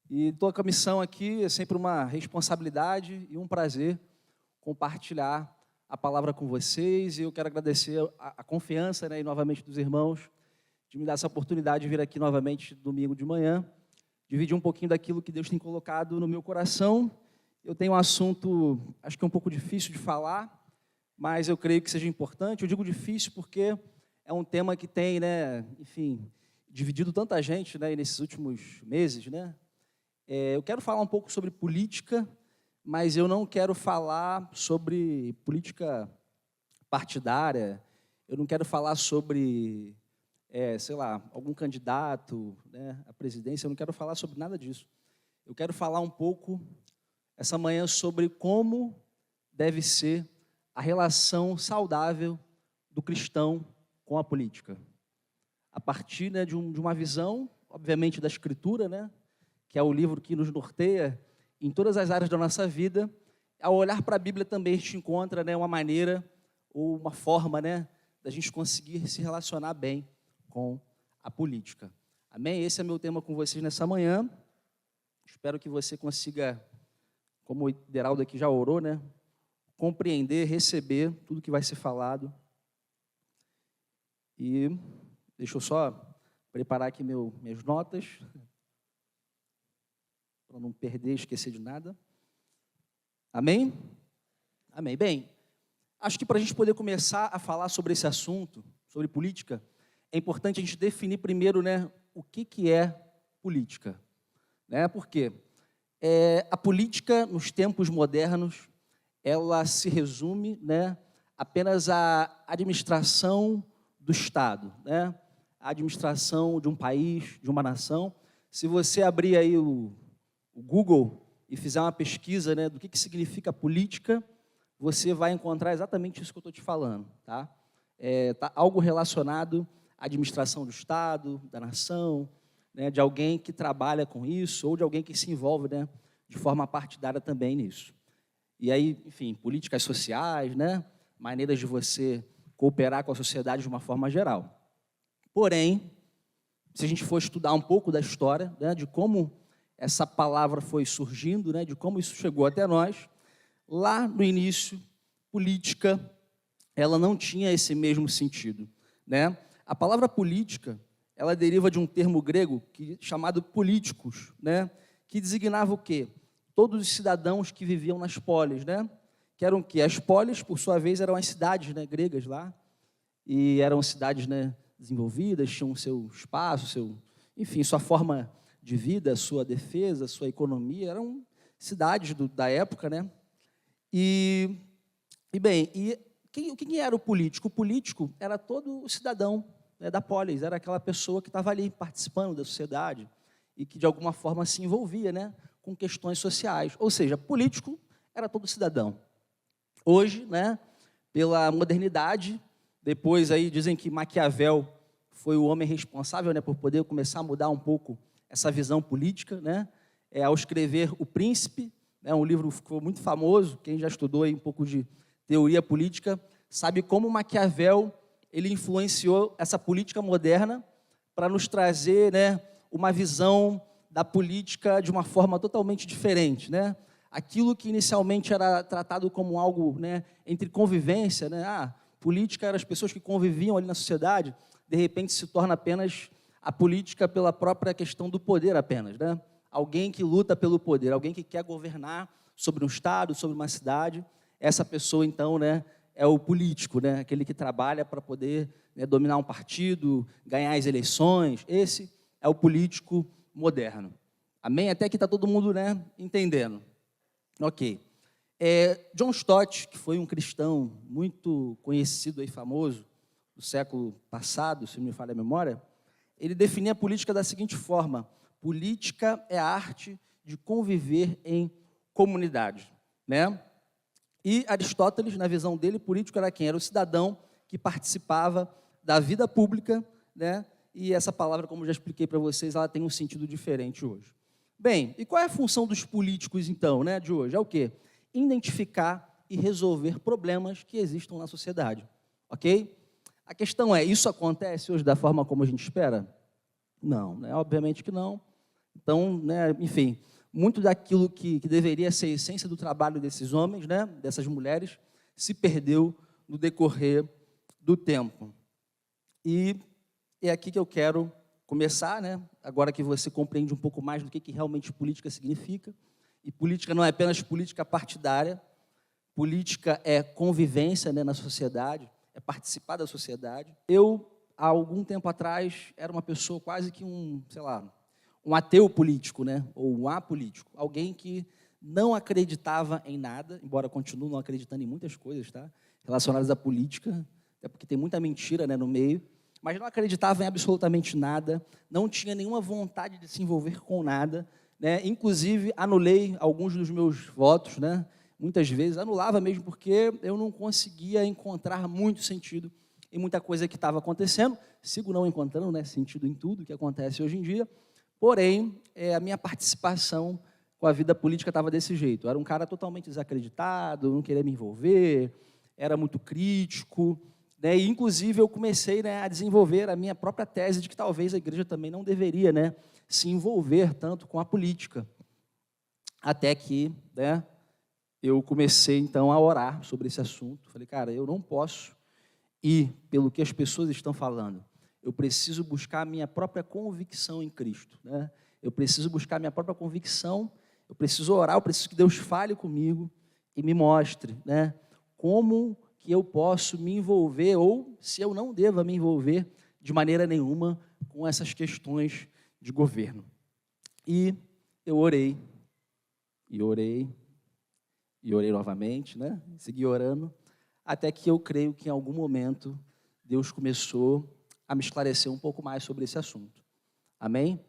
E estou com a missão aqui, é sempre uma responsabilidade e um prazer compartilhar a palavra com vocês. E eu quero agradecer a confiança, né, e novamente dos irmãos, de me dar essa oportunidade de vir aqui novamente domingo de manhã, dividir um pouquinho daquilo que Deus tem colocado no meu coração. Eu tenho um assunto, acho que é um pouco difícil de falar, mas eu creio que seja importante. Eu digo difícil porque é um tema que tem, né, enfim, dividido tanta gente, né, nesses últimos meses, né? Eu quero falar um pouco sobre política, mas eu não quero falar sobre política partidária, eu não quero falar sobre, sei lá, algum candidato, né, à presidência, eu não quero falar sobre nada disso. Eu quero falar um pouco, essa manhã, sobre como deve ser a relação saudável do cristão com a política. A partir, né, de uma visão, obviamente, da Escritura, né, que é o livro que nos norteia em todas as áreas da nossa vida. Ao olhar para a Bíblia também a gente encontra, né, uma maneira ou uma forma, né, da gente conseguir se relacionar bem com a política. Amém? Esse é meu tema com vocês nessa manhã. Espero que você consiga, como o Deraldo aqui já orou, né, compreender, receber tudo que vai ser falado. E deixa eu só preparar aqui minhas notas, para não perder, esquecer de nada. Amém? Amém. Bem, acho que para a gente poder começar a falar sobre esse assunto, sobre política, é importante a gente definir primeiro, né, o que é política. Né? Porque a política, nos tempos modernos, ela se resume, né, apenas à administração do Estado, né? A administração de um país, de uma nação. Se você abrir aí o Google e fizer uma pesquisa, né, do que significa política, você vai encontrar exatamente isso que eu estou te falando. Tá? Tá algo relacionado à administração do Estado, da nação, né, de alguém que trabalha com isso, ou de alguém que se envolve, né, de forma partidária também nisso. E aí, enfim, políticas sociais, né, maneiras de você cooperar com a sociedade de uma forma geral. Porém, se a gente for estudar um pouco da história, né, de como essa palavra foi surgindo, né, de como isso chegou até nós, lá no início, política, ela não tinha esse mesmo sentido. Né? A palavra política, ela deriva de um termo grego chamado políticos, né, que designava o quê? Todos os cidadãos que viviam nas polis, né? Que eram o quê? As polis, por sua vez, eram as cidades, né, gregas lá, e eram cidades, né, desenvolvidas, tinham seu espaço, enfim, sua forma de vida, sua defesa, sua economia, eram cidades da época, né? E quem era o político? O político era todo o cidadão, né, da polis, era aquela pessoa que estava ali participando da sociedade e que, de alguma forma, se envolvia, né, com questões sociais. Ou seja, político era todo cidadão. Hoje, né, pela modernidade, depois aí dizem que Maquiavel foi o homem responsável, né, por poder começar a mudar um pouco essa visão política, né, ao escrever O Príncipe, né, um livro que ficou muito famoso. Quem já estudou aí um pouco de teoria política sabe como Maquiavel ele influenciou essa política moderna para nos trazer, né, uma visão da política de uma forma totalmente diferente, né? Aquilo que inicialmente era tratado como algo, né, entre convivência, né? Política eram as pessoas que conviviam ali na sociedade, de repente se torna apenas a política pela própria questão do poder apenas, né? Alguém que luta pelo poder, alguém que quer governar sobre um estado, sobre uma cidade. Essa pessoa, então, né, é o político, né? Aquele que trabalha para poder, né, dominar um partido, ganhar as eleições. Esse é o político moderno. Amém? Até que está todo mundo, né, entendendo. Ok. John Stott, que foi um cristão muito conhecido e famoso do século passado, se não me falha a memória, ele definia a política da seguinte forma: política é a arte de conviver em comunidade, né? E Aristóteles, na visão dele, político era quem? Era o cidadão que participava da vida pública, né? E essa palavra, como já expliquei para vocês, ela tem um sentido diferente hoje. Bem, e qual é a função dos políticos, então, né, de hoje? É o quê? Identificar e resolver problemas que existam na sociedade, ok? A questão é, isso acontece hoje da forma como a gente espera? Não, né? Obviamente que não. Então, né, enfim, muito daquilo que deveria ser a essência do trabalho desses homens, né, dessas mulheres, se perdeu no decorrer do tempo. E é aqui que eu quero começar, né, agora que você compreende um pouco mais do que realmente política significa. E política não é apenas política partidária, política é convivência, né, na sociedade, é participar da sociedade. Eu, há algum tempo atrás, era uma pessoa quase que um ateu político, né, ou um apolítico, alguém que não acreditava em nada, embora continue não acreditando em muitas coisas, tá, relacionadas à política, até porque tem muita mentira, né, no meio, mas não acreditava em absolutamente nada, não tinha nenhuma vontade de se envolver com nada, né, inclusive anulei alguns dos meus votos, né, muitas vezes, anulava mesmo porque eu não conseguia encontrar muito sentido em muita coisa que estava acontecendo, sigo não encontrando, né, sentido em tudo que acontece hoje em dia, porém, a minha participação com a vida política estava desse jeito, eu era um cara totalmente desacreditado, não queria me envolver, era muito crítico, né, e inclusive eu comecei, né, a desenvolver a minha própria tese de que talvez a igreja também não deveria, né, se envolver tanto com a política, até que, né, eu comecei, então, a orar sobre esse assunto. Falei, cara, eu não posso ir pelo que as pessoas estão falando. Eu preciso buscar a minha própria convicção em Cristo, né? Eu preciso buscar a minha própria convicção, eu preciso orar, eu preciso que Deus fale comigo e me mostre, né, como que eu posso me envolver, ou se eu não devo me envolver de maneira nenhuma com essas questões de governo. E eu orei, e orei, e orei novamente, né? Segui orando, até que eu creio que em algum momento Deus começou a me esclarecer um pouco mais sobre esse assunto. Amém?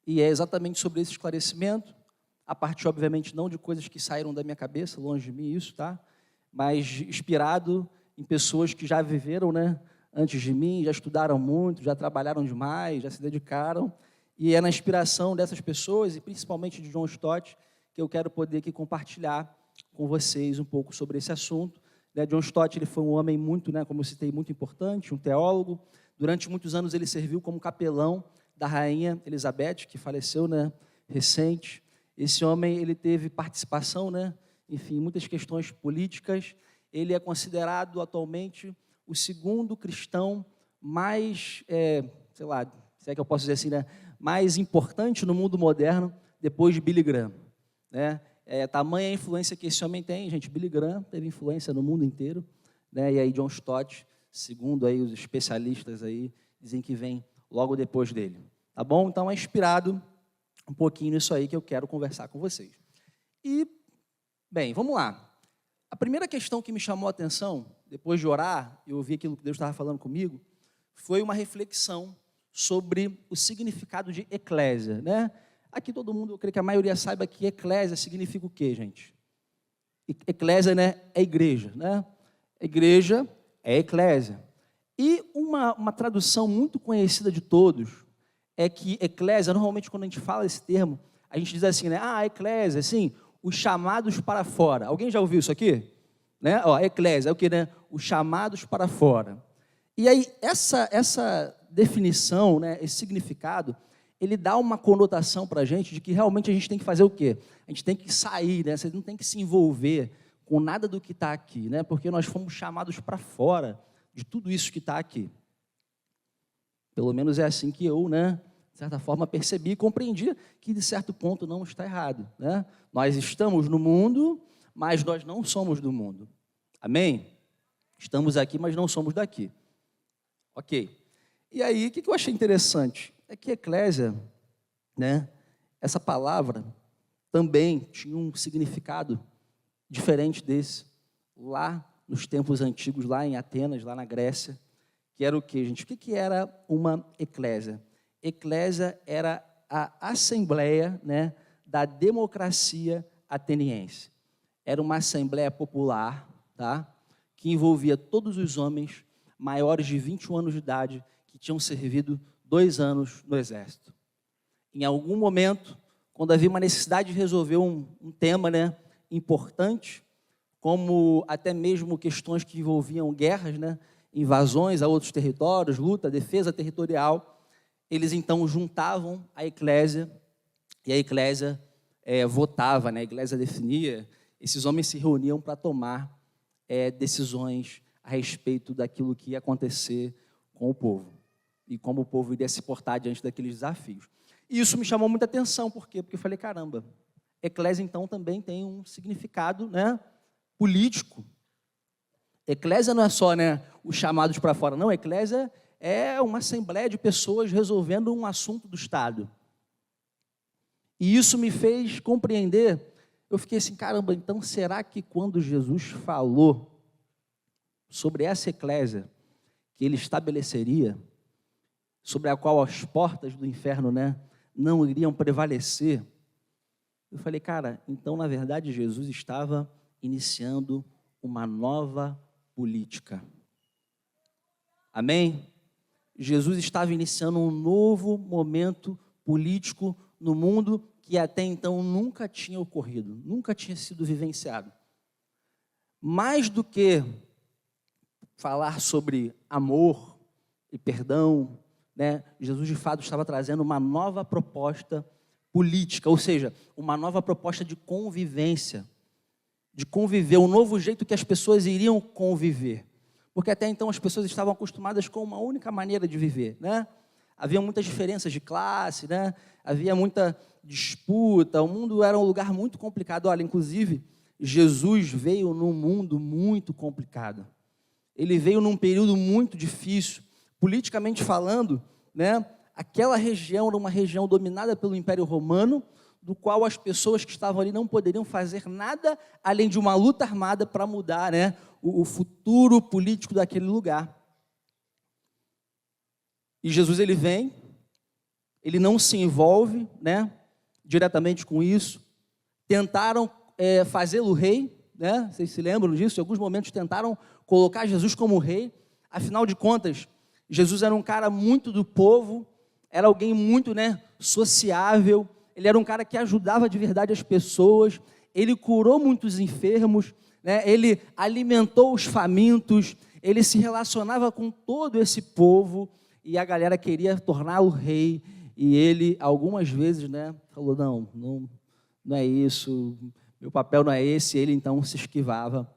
E é exatamente sobre esse esclarecimento, a partir, obviamente, não de coisas que saíram da minha cabeça, longe de mim isso, tá? Mas inspirado em pessoas que já viveram, né, antes de mim, já estudaram muito, já trabalharam demais, já se dedicaram, e é na inspiração dessas pessoas, e principalmente de John Stott, que eu quero poder aqui compartilhar com vocês um pouco sobre esse assunto. John Stott, ele foi um homem muito, né, como eu citei, muito importante, um teólogo. Durante muitos anos ele serviu como capelão da rainha Elizabeth, que faleceu, né, recente. Esse homem, ele teve participação, né, enfim, em muitas questões políticas. Ele é considerado atualmente o segundo cristão mais, sei lá, se é que eu posso dizer assim, né, mais importante no mundo moderno, depois de Billy Graham, né? Tamanha a influência que esse homem tem, gente. Billy Graham teve influência no mundo inteiro, né? E aí John Stott, segundo aí os especialistas aí, dizem que vem logo depois dele, tá bom? Então é inspirado um pouquinho nisso aí que eu quero conversar com vocês. E, bem, vamos lá. A primeira questão que me chamou a atenção, depois de orar e ouvir aquilo que Deus estava falando comigo, foi uma reflexão sobre o significado de eclésia, né? Aqui todo mundo, eu creio que a maioria saiba que eclésia significa o quê, gente? Eclésia, né, é igreja, né? Igreja é eclésia. E uma tradução muito conhecida de todos é que eclésia, normalmente quando a gente fala esse termo, a gente diz assim, né? Eclésia, assim, os chamados para fora. Alguém já ouviu isso aqui? Né? Eclésia é o que, né? Os chamados para fora. E aí, essa definição, né, esse significado, ele dá uma conotação para a gente de que realmente a gente tem que fazer o quê? A gente tem que sair, né? Você não tem que se envolver com nada do que está aqui, né? Porque nós fomos chamados para fora de tudo isso que está aqui. Pelo menos é assim que eu, né, de certa forma, percebi e compreendi que, de certo ponto, não está errado, né? Nós estamos no mundo, mas nós não somos do mundo. Amém? Estamos aqui, mas não somos daqui. Ok. E aí, o que eu achei interessante? É que eclésia, né, essa palavra também tinha um significado diferente desse, lá nos tempos antigos, lá em Atenas, lá na Grécia, que era o quê, gente? O que era uma eclésia? Eclésia era a assembleia, né, da democracia ateniense. Era uma assembleia popular, tá, que envolvia todos os homens maiores de 21 anos de idade que tinham servido 2 anos no exército. Em algum momento, quando havia uma necessidade de resolver um tema, né, importante, como até mesmo questões que envolviam guerras, né, invasões a outros territórios, luta, defesa territorial, eles então juntavam a eclésia, e a eclésia votava, né? A eclésia definia, esses homens se reuniam para tomar decisões a respeito daquilo que ia acontecer com o povo, e como o povo iria se portar diante daqueles desafios. E isso me chamou muita atenção, por quê? Porque eu falei, caramba, eclésia então também tem um significado, né, político. Eclésia não é só, né, os chamados para fora, não, eclésia é uma assembleia de pessoas resolvendo um assunto do Estado. E isso me fez compreender, eu fiquei assim, caramba, então será que quando Jesus falou sobre essa eclésia que ele estabeleceria, sobre a qual as portas do inferno, né, não iriam prevalecer, eu falei, cara, então na verdade Jesus estava iniciando uma nova política. Amém? Jesus estava iniciando um novo momento político no mundo que até então nunca tinha ocorrido, nunca tinha sido vivenciado. Mais do que falar sobre amor e perdão, né, Jesus de fato estava trazendo uma nova proposta política, ou seja, uma nova proposta de convivência, de conviver, um novo jeito que as pessoas iriam conviver. Porque até então as pessoas estavam acostumadas com uma única maneira de viver, né? Havia muitas diferenças de classe, né? Havia muita disputa, o mundo era um lugar muito complicado. Olha, inclusive, Jesus veio num mundo muito complicado. Ele veio num período muito difícil, politicamente falando, né? Aquela região era uma região dominada pelo Império Romano, do qual as pessoas que estavam ali não poderiam fazer nada além de uma luta armada para mudar, né, o futuro político daquele lugar. E Jesus ele vem, ele não se envolve, né, diretamente com isso. Tentaram fazê-lo rei, né? Vocês se lembram disso? Em alguns momentos tentaram colocar Jesus como rei. Afinal de contas, Jesus era um cara muito do povo, era alguém muito, né, sociável. Ele era um cara que ajudava de verdade as pessoas, ele curou muitos enfermos, né? Ele alimentou os famintos, ele se relacionava com todo esse povo, e a galera queria torná-lo rei, e ele, algumas vezes, né, falou, não é isso, meu papel não é esse, ele então se esquivava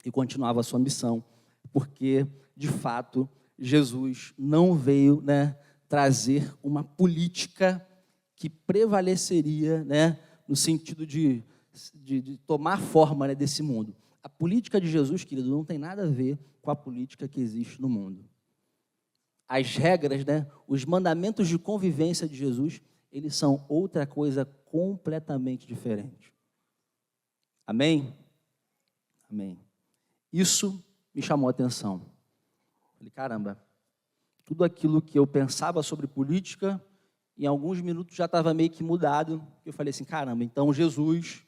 e continuava a sua missão, porque, de fato, Jesus não veio, né, trazer uma política que prevaleceria, né, no sentido de tomar forma, né, desse mundo. A política de Jesus, querido, não tem nada a ver com a política que existe no mundo. As regras, né, os mandamentos de convivência de Jesus, eles são outra coisa completamente diferente. Amém? Amém. Isso me chamou a atenção. Falei, caramba, tudo aquilo que eu pensava sobre política, em alguns minutos já estava meio que mudado. Eu falei assim, caramba, então Jesus,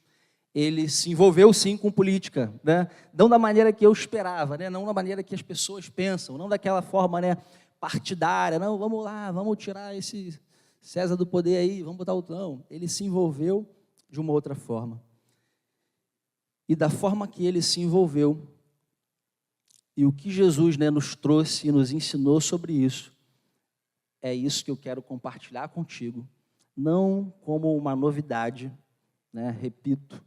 ele se envolveu sim com política, né? Não da maneira que eu esperava, né? Não da maneira que as pessoas pensam, não daquela forma, né, partidária, não, vamos lá, vamos tirar esse César do poder aí, vamos botar outro. Não, ele se envolveu de uma outra forma. E da forma que ele se envolveu, e o que Jesus, né, nos trouxe e nos ensinou sobre isso, é isso que eu quero compartilhar contigo, não como uma novidade, né? Repito,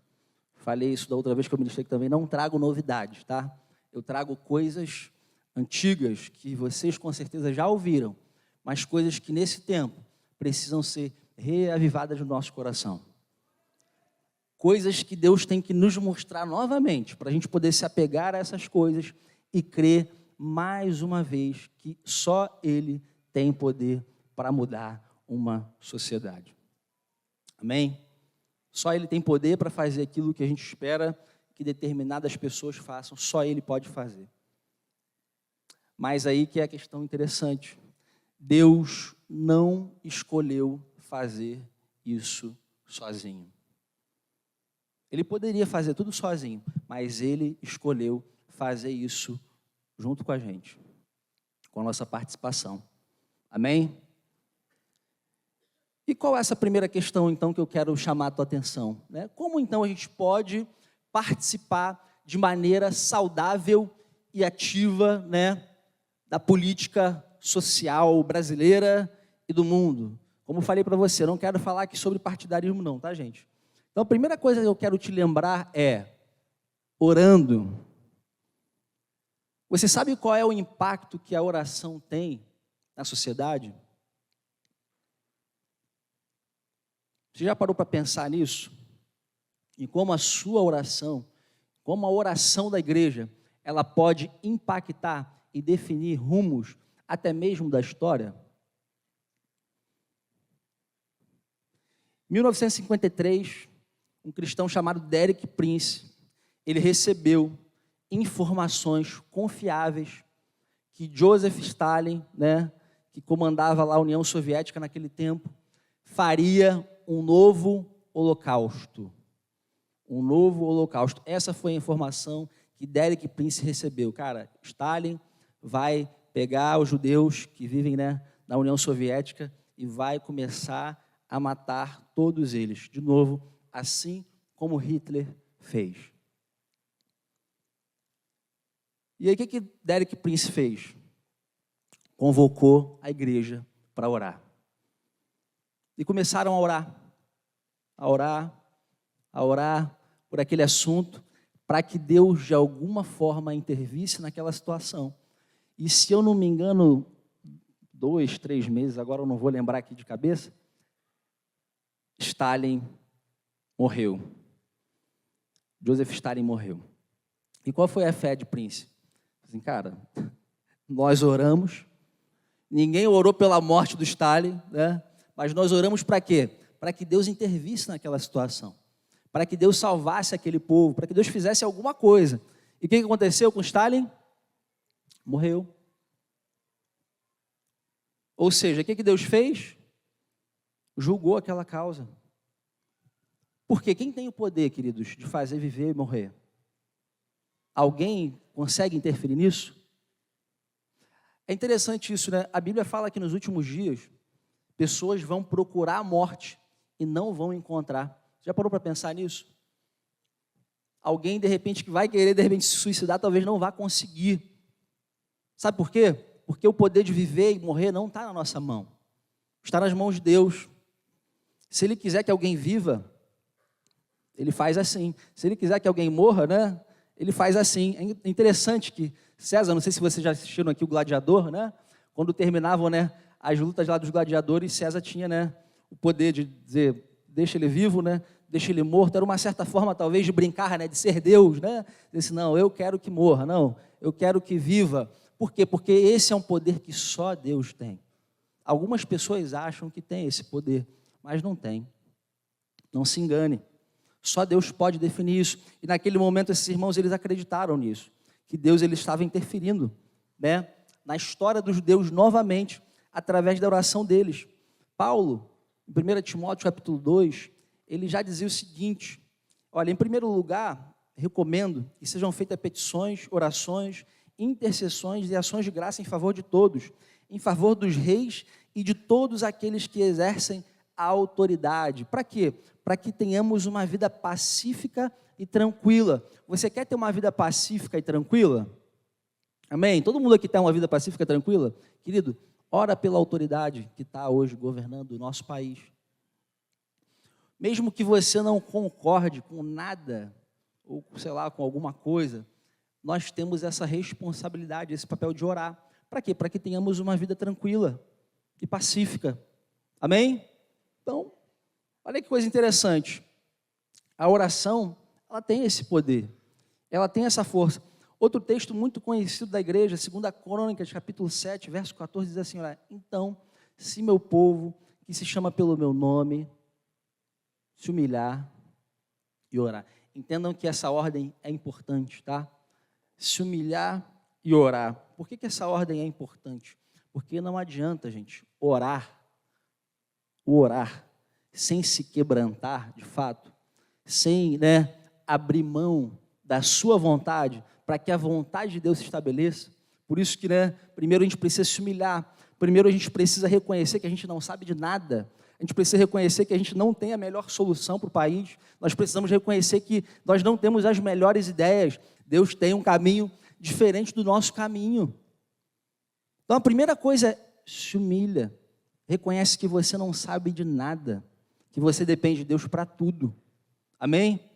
falei isso da outra vez que eu ministrei, que também não trago novidades, tá? Eu trago coisas antigas que vocês com certeza já ouviram, mas coisas que nesse tempo precisam ser reavivadas no nosso coração. Coisas que Deus tem que nos mostrar novamente, para a gente poder se apegar a essas coisas e crer mais uma vez que só Ele tem poder para mudar uma sociedade. Amém? Só Ele tem poder para fazer aquilo que a gente espera que determinadas pessoas façam, só Ele pode fazer. Mas aí que é a questão interessante. Deus não escolheu fazer isso sozinho. Ele poderia fazer tudo sozinho, mas Ele escolheu fazer isso junto com a gente, com a nossa participação. Amém? E qual é essa primeira questão, então, que eu quero chamar a tua atenção? Né? Como, então, a gente pode participar de maneira saudável e ativa, né, da política social brasileira e do mundo. Como eu falei para você, eu não quero falar aqui sobre partidarismo não, tá, gente? Então, a primeira coisa que eu quero te lembrar é, orando. Você sabe qual é o impacto que a oração tem na sociedade? Você já parou para pensar nisso? E como a sua oração, como a oração da igreja, ela pode impactar e definir rumos até mesmo da história? Em 1953, um cristão chamado Derek Prince, ele recebeu informações confiáveis que Joseph Stalin, que comandava lá a União Soviética naquele tempo, faria um novo holocausto. Um novo holocausto. Essa foi a informação que Derek Prince recebeu. Cara, Stalin vai pegar os judeus que vivem na União Soviética e vai começar a matar todos eles. De novo, assim como Hitler fez. E aí, o que Derek Prince fez? Convocou a igreja para orar. E começaram a orar por aquele assunto, para que Deus, de alguma forma, intervisse naquela situação. E se eu não me engano, 2, 3 meses, agora eu não vou lembrar aqui de cabeça, Stalin morreu. Joseph Stalin morreu. E qual foi a fé de Prince? Assim, cara, nós oramos, ninguém orou pela morte do Stalin, mas nós oramos para quê? Para que Deus intervisse naquela situação, para que Deus salvasse aquele povo, para que Deus fizesse alguma coisa. E o que aconteceu com Stalin? Morreu. Ou seja, o que Deus fez? Julgou aquela causa. Porque quem tem o poder, queridos, de fazer viver e morrer? Alguém consegue interferir nisso? É interessante isso, A Bíblia fala que nos últimos dias, pessoas vão procurar a morte e não vão encontrar. Já parou para pensar nisso? Alguém, de repente, que vai querer, de repente, se suicidar, talvez não vá conseguir. Sabe por quê? Porque o poder de viver e morrer não está na nossa mão. Está nas mãos de Deus. Se Ele quiser que alguém viva, Ele faz assim. Se Ele quiser que alguém morra, Ele faz assim. É interessante que César, não sei se vocês já assistiram aqui o Gladiador, Quando terminavam, as lutas lá dos gladiadores, César tinha, o poder de dizer, deixa ele vivo, deixa ele morto. Era uma certa forma, talvez, de brincar, de ser Deus, Dizer assim, não, eu quero que morra, não, eu quero que viva. Por quê? Porque esse é um poder que só Deus tem. Algumas pessoas acham que tem esse poder, mas não tem. Não se engane. Só Deus pode definir isso. E naquele momento, esses irmãos, eles acreditaram nisso. Que Deus ele estava interferindo, na história dos judeus novamente, através da oração deles. Paulo, em 1 Timóteo capítulo 2, ele já dizia o seguinte, olha, em primeiro lugar, recomendo que sejam feitas petições, orações, intercessões e ações de graça em favor de todos, em favor dos reis e de todos aqueles que exercem a autoridade. Para quê? Para que tenhamos uma vida pacífica e tranquila. Você quer ter uma vida pacífica e tranquila? Amém? Todo mundo aqui tem uma vida pacífica e tranquila? Querido, ora pela autoridade que está hoje governando o nosso país. Mesmo que você não concorde com nada, ou sei lá, com alguma coisa, nós temos essa responsabilidade, esse papel de orar. Para quê? Para que tenhamos uma vida tranquila e pacífica. Amém? Então, olha que coisa interessante. A oração, ela tem esse poder, ela tem essa força. Outro texto muito conhecido da igreja, 2 Crônicas, capítulo 7, verso 14, diz assim, olha, então, se meu povo, que se chama pelo meu nome, se humilhar e orar. Entendam que essa ordem é importante, tá? Se humilhar e orar. Por que essa ordem é importante? Porque não adianta, gente, orar, sem se quebrantar, de fato, sem abrir mão da sua vontade, para que a vontade de Deus se estabeleça. Por isso que, primeiro a gente precisa se humilhar, primeiro a gente precisa reconhecer que a gente não sabe de nada, a gente precisa reconhecer que a gente não tem a melhor solução para o país, nós precisamos reconhecer que nós não temos as melhores ideias, Deus tem um caminho diferente do nosso caminho. Então a primeira coisa é se humilha. Reconhece que você não sabe de nada, que você depende de Deus para tudo. Amém?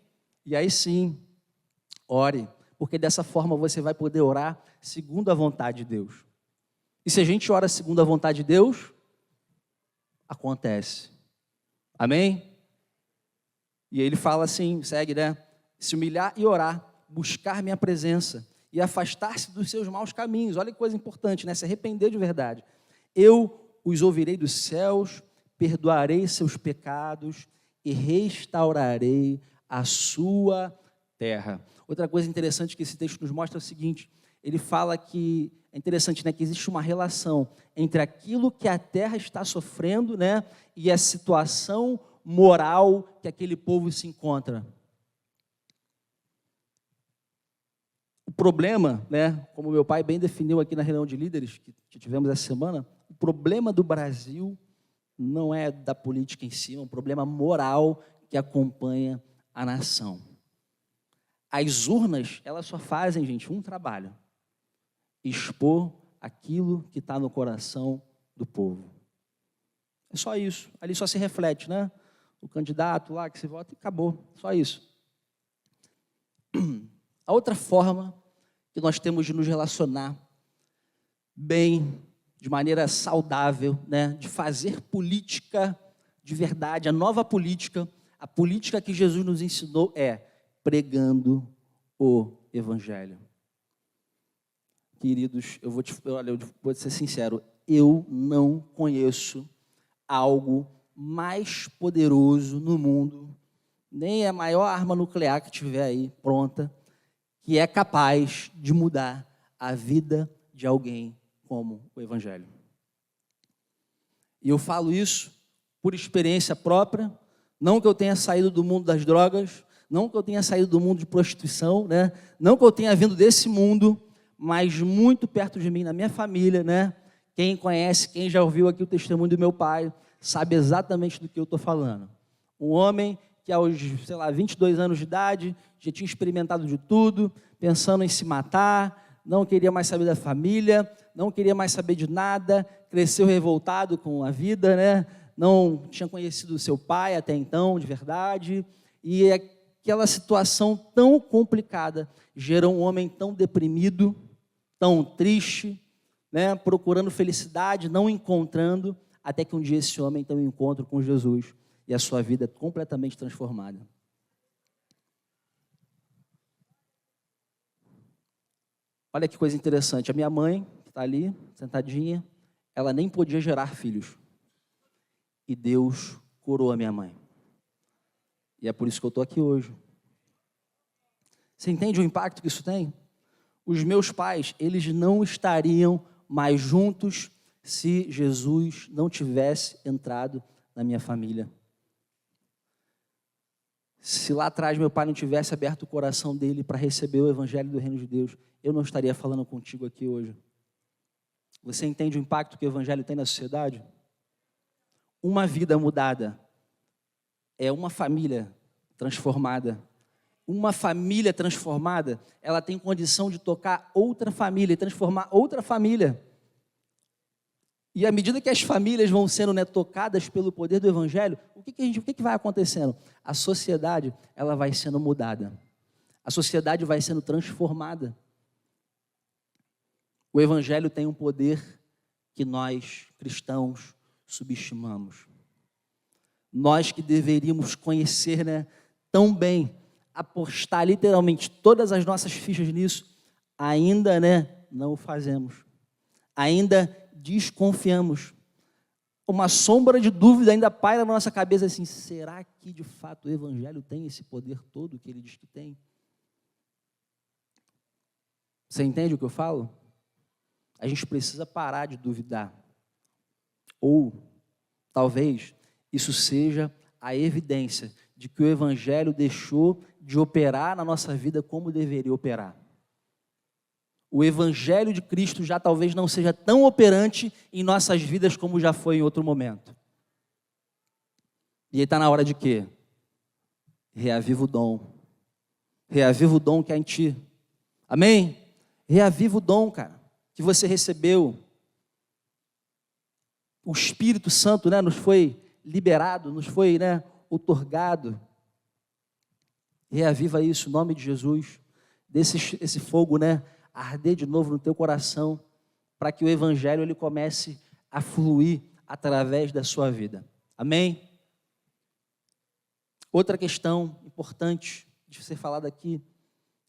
E aí sim, ore, porque dessa forma você vai poder orar segundo a vontade de Deus. E se a gente ora segundo a vontade de Deus, acontece. Amém? E ele fala assim, segue, né? Se humilhar e orar, buscar minha presença e afastar-se dos seus maus caminhos. Olha que coisa importante, né? Se arrepender de verdade. Eu os ouvirei dos céus, perdoarei seus pecados e restaurarei a sua terra. Outra coisa interessante que esse texto nos mostra é o seguinte, ele fala que, é interessante, né, que existe uma relação entre aquilo que a terra está sofrendo, né, e a situação moral que aquele povo se encontra. O problema, né, como meu pai bem definiu aqui na reunião de líderes que tivemos essa semana, o problema do Brasil não é da política em si, é um problema moral que acompanha a nação. As urnas, elas só fazem, gente, um trabalho: expor aquilo que está no coração do povo. É só isso. Ali só se reflete, né? O candidato lá que se vota e acabou. Só isso. A outra forma que nós temos de nos relacionar bem, de maneira saudável, né? De fazer política de verdade, a nova política, a política que Jesus nos ensinou é pregando o Evangelho. Queridos, eu vou ser sincero, eu não conheço algo mais poderoso no mundo, nem a maior arma nuclear que tiver aí pronta, que é capaz de mudar a vida de alguém como o Evangelho. E eu falo isso por experiência própria, não que eu tenha saído do mundo das drogas, não que eu tenha saído do mundo de prostituição, né? Não que eu tenha vindo desse mundo, mas muito perto de mim, na minha família, né? Quem conhece, quem já ouviu aqui o testemunho do meu pai, sabe exatamente do que eu estou falando. Um homem que aos, 22 anos de idade, já tinha experimentado de tudo, pensando em se matar, não queria mais saber da família, não queria mais saber de nada, cresceu revoltado com a vida, né? Não tinha conhecido seu pai até então, de verdade, e aquela situação tão complicada gerou um homem tão deprimido, tão triste, né? Procurando felicidade, não encontrando, até que um dia esse homem tem um encontro com Jesus e a sua vida é completamente transformada. Olha que coisa interessante, a minha mãe, que está ali, sentadinha, ela nem podia gerar filhos. E Deus curou a minha mãe. E é por isso que eu estou aqui hoje. Você entende o impacto que isso tem? Os meus pais, eles não estariam mais juntos se Jesus não tivesse entrado na minha família. Se lá atrás meu pai não tivesse aberto o coração dele para receber o Evangelho do Reino de Deus, eu não estaria falando contigo aqui hoje. Você entende o impacto que o Evangelho tem na sociedade? Uma vida mudada é uma família transformada. Uma família transformada, ela tem condição de tocar outra família e transformar outra família. E à medida que as famílias vão sendo, né, tocadas pelo poder do Evangelho, o que vai acontecendo? A sociedade, ela vai sendo mudada. A sociedade vai sendo transformada. O Evangelho tem um poder que nós, cristãos, subestimamos. Nós que deveríamos conhecer, né, tão bem, apostar literalmente todas as nossas fichas nisso, ainda, né, não o fazemos. Ainda desconfiamos. Uma sombra de dúvida ainda paira na nossa cabeça assim, será que de fato o Evangelho tem esse poder todo que ele diz que tem? Você entende o que eu falo? A gente precisa parar de duvidar. Ou, talvez, isso seja a evidência de que o Evangelho deixou de operar na nossa vida como deveria operar. O Evangelho de Cristo já talvez não seja tão operante em nossas vidas como já foi em outro momento. E aí está na hora de quê? Reaviva o dom. Reaviva o dom que há em ti. Amém? Reaviva o dom, cara, que você recebeu. o Espírito Santo, né, nos foi liberado, nos foi, né, outorgado. Reaviva isso, em nome de Jesus. Deixe esse fogo, né, arder de novo no teu coração, para que o Evangelho ele comece a fluir através da sua vida. Amém? Outra questão importante de ser falada aqui,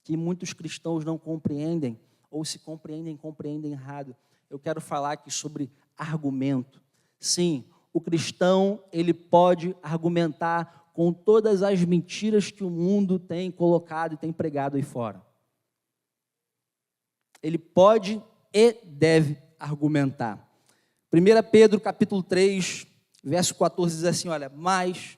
que muitos cristãos não compreendem, ou se compreendem errado. Eu quero falar aqui sobre argumento. Sim, o cristão, ele pode argumentar com todas as mentiras que o mundo tem colocado e tem pregado aí fora. Ele pode e deve argumentar. 1 Pedro, capítulo 3, verso 14, diz assim, olha, mas,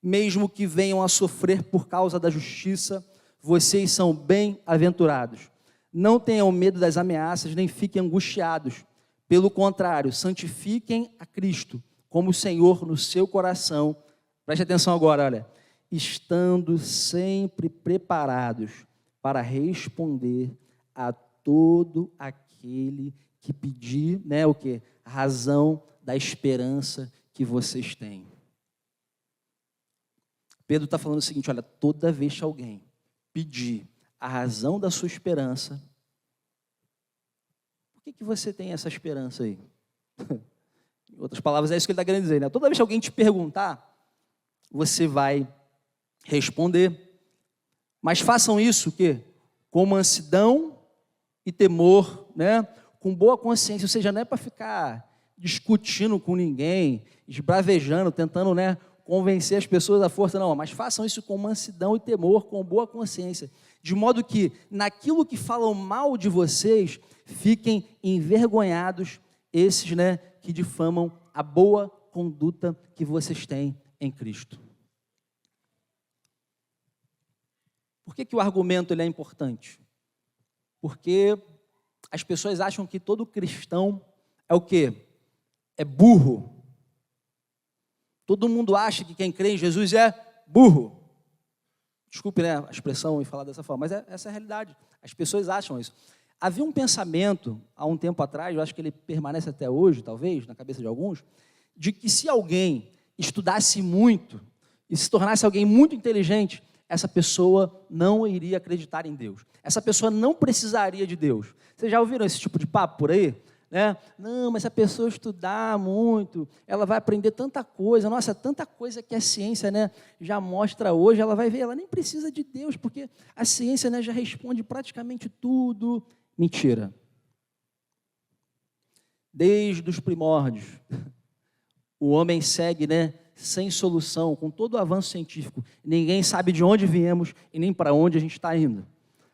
mesmo que venham a sofrer por causa da justiça, vocês são bem-aventurados. Não tenham medo das ameaças, nem fiquem angustiados. Pelo contrário, santifiquem a Cristo como Senhor no seu coração. Preste atenção agora, olha. Estando sempre preparados para responder a todo aquele que pedir, né, o quê? A razão da esperança que vocês têm. Pedro está falando o seguinte, olha, toda vez que alguém pedir a razão da sua esperança, por que você tem essa esperança aí? Em outras palavras, é isso que ele está querendo dizer, né? Toda vez que alguém te perguntar, você vai responder, mas façam isso, o quê? Com mansidão e temor, né? Com boa consciência, ou seja, não é para ficar discutindo com ninguém, esbravejando, tentando, né, convencer as pessoas à força, não, mas façam isso com mansidão e temor, com boa consciência, de modo que, naquilo que falam mal de vocês, fiquem envergonhados esses, né, que difamam a boa conduta que vocês têm em Cristo. Por que o argumento ele é importante? Porque as pessoas acham que todo cristão é o quê? É burro. Todo mundo acha que quem crê em Jesus é burro. Desculpe, né, a expressão e falar dessa forma, mas essa é a realidade. As pessoas acham isso. Havia um pensamento, há um tempo atrás, eu acho que ele permanece até hoje, talvez, na cabeça de alguns, de que se alguém estudasse muito e se tornasse alguém muito inteligente, essa pessoa não iria acreditar em Deus. Essa pessoa não precisaria de Deus. Vocês já ouviram esse tipo de papo por aí? Né? Não, mas se a pessoa estudar muito, ela vai aprender tanta coisa. Nossa, tanta coisa que a ciência, né, já mostra hoje, ela vai ver, ela nem precisa de Deus, porque a ciência, né, já responde praticamente tudo. Mentira. Desde os primórdios, o homem segue, né, sem solução, com todo o avanço científico. Ninguém sabe de onde viemos e nem para onde a gente está indo.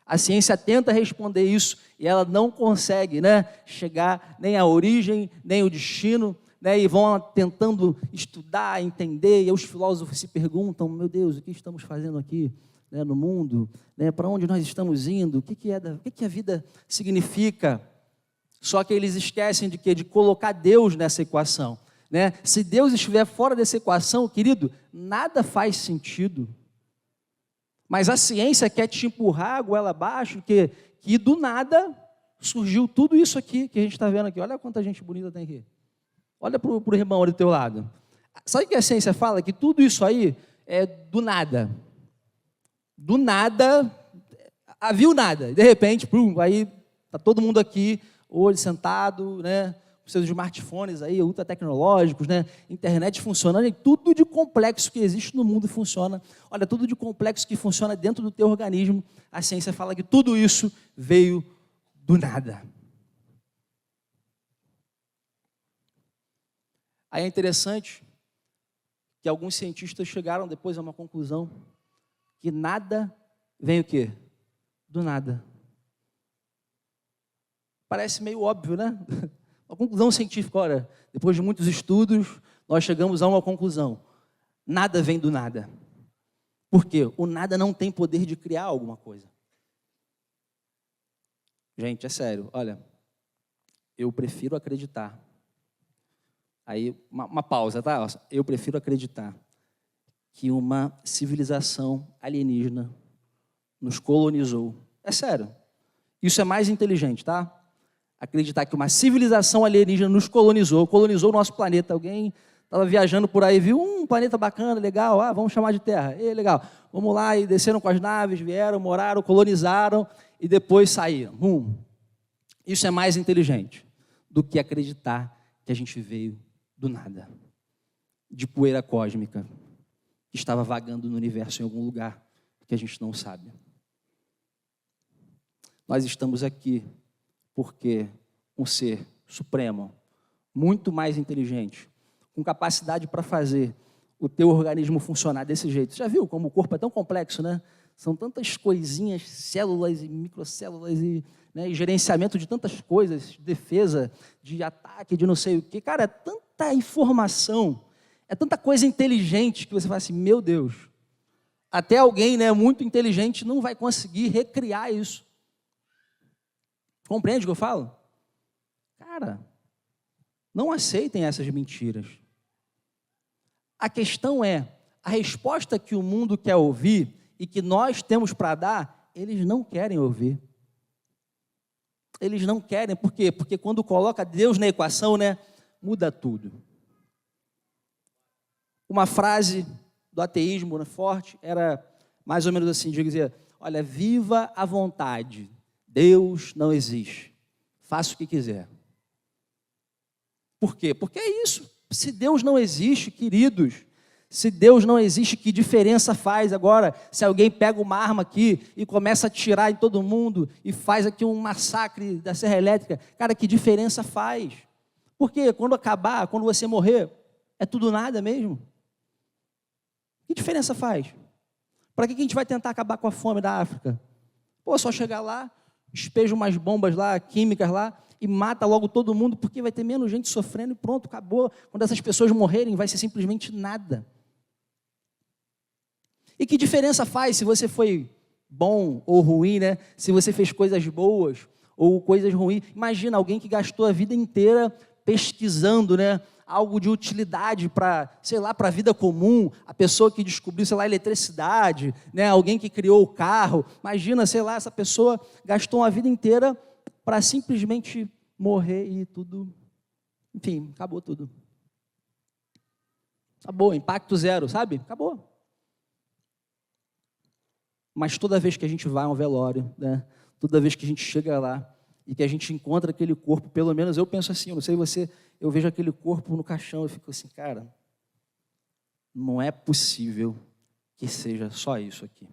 A ciência tenta responder isso e ela não consegue, né, chegar nem à origem, nem ao destino, né, e vão tentando estudar, entender, e os filósofos se perguntam, meu Deus, o que estamos fazendo aqui, né, no mundo? Né, para onde nós estamos indo? O que a vida significa? Só que eles esquecem de quê? De colocar Deus nessa equação. Né? Se Deus estiver fora dessa equação, querido, nada faz sentido. Mas a ciência quer te empurrar a goela abaixo, que do nada surgiu tudo isso aqui que a gente está vendo aqui. Olha quanta gente bonita tem aqui. Olha para o irmão ali do teu lado. Sabe o que a ciência fala? Que tudo isso aí é do nada. Do nada, havia o nada. De repente, aí está todo mundo aqui, hoje sentado, né? Seus smartphones aí, ultra tecnológicos, né? Internet funcionando, e tudo de complexo que existe no mundo funciona. Olha, tudo de complexo que funciona dentro do teu organismo. A ciência fala que tudo isso veio do nada. Aí é interessante que alguns cientistas chegaram depois a uma conclusão que nada vem o quê? Do nada. Parece meio óbvio, né? Uma conclusão científica, olha, depois de muitos estudos, nós chegamos a uma conclusão. Nada vem do nada. Por quê? O nada não tem poder de criar alguma coisa. Gente, é sério, olha, eu prefiro acreditar. Aí, uma pausa, tá? Eu prefiro acreditar que uma civilização alienígena nos colonizou. É sério. Isso é mais inteligente, tá? acreditar que uma civilização alienígena nos colonizou o nosso planeta. Alguém estava viajando por aí, viu um planeta bacana, legal, vamos chamar de Terra. Legal, vamos lá, e desceram com as naves, vieram, moraram, colonizaram e depois saíram. Isso é mais inteligente do que acreditar que a gente veio do nada, de poeira cósmica, que estava vagando no universo em algum lugar, que a gente não sabe. Nós estamos aqui porque um ser supremo, muito mais inteligente, com capacidade para fazer o teu organismo funcionar desse jeito. Você já viu como o corpo é tão complexo, né? São tantas coisinhas, células e microcélulas e gerenciamento de tantas coisas, de defesa, de ataque, de não sei o quê. Cara, é tanta informação, é tanta coisa inteligente que você fala assim, meu Deus, até alguém muito inteligente não vai conseguir recriar isso. Compreende o que eu falo? Cara, não aceitem essas mentiras. A questão é, a resposta que o mundo quer ouvir e que nós temos para dar, eles não querem ouvir. Eles não querem, por quê? Porque quando coloca Deus na equação, muda tudo. Uma frase do ateísmo forte era mais ou menos assim, dizia, olha, viva a vontade, Deus não existe, faça o que quiser. Por quê? Porque é isso. Se Deus não existe, queridos, se Deus não existe, que diferença faz agora se alguém pega uma arma aqui e começa a atirar em todo mundo e faz aqui um massacre da serra elétrica? Cara, que diferença faz? Porque quando acabar, quando você morrer, é tudo nada mesmo. Que diferença faz? Para que a gente vai tentar acabar com a fome da África? Pô, só chegar lá, despeja umas bombas lá, químicas lá, e mata logo todo mundo, porque vai ter menos gente sofrendo e pronto, acabou. Quando essas pessoas morrerem, vai ser simplesmente nada. E que diferença faz se você foi bom ou ruim, Se você fez coisas boas ou coisas ruins. Imagina alguém que gastou a vida inteira pesquisando, algo de utilidade para, para a vida comum, a pessoa que descobriu, a eletricidade, alguém que criou o carro. Imagina, essa pessoa gastou uma vida inteira para simplesmente morrer e tudo, enfim, acabou tudo. Acabou, impacto zero, sabe? Acabou. Mas toda vez que a gente vai a um velório, toda vez que a gente chega lá e que a gente encontra aquele corpo, pelo menos eu penso assim, eu não sei você, eu vejo aquele corpo no caixão, eu fico assim, cara, não é possível que seja só isso aqui.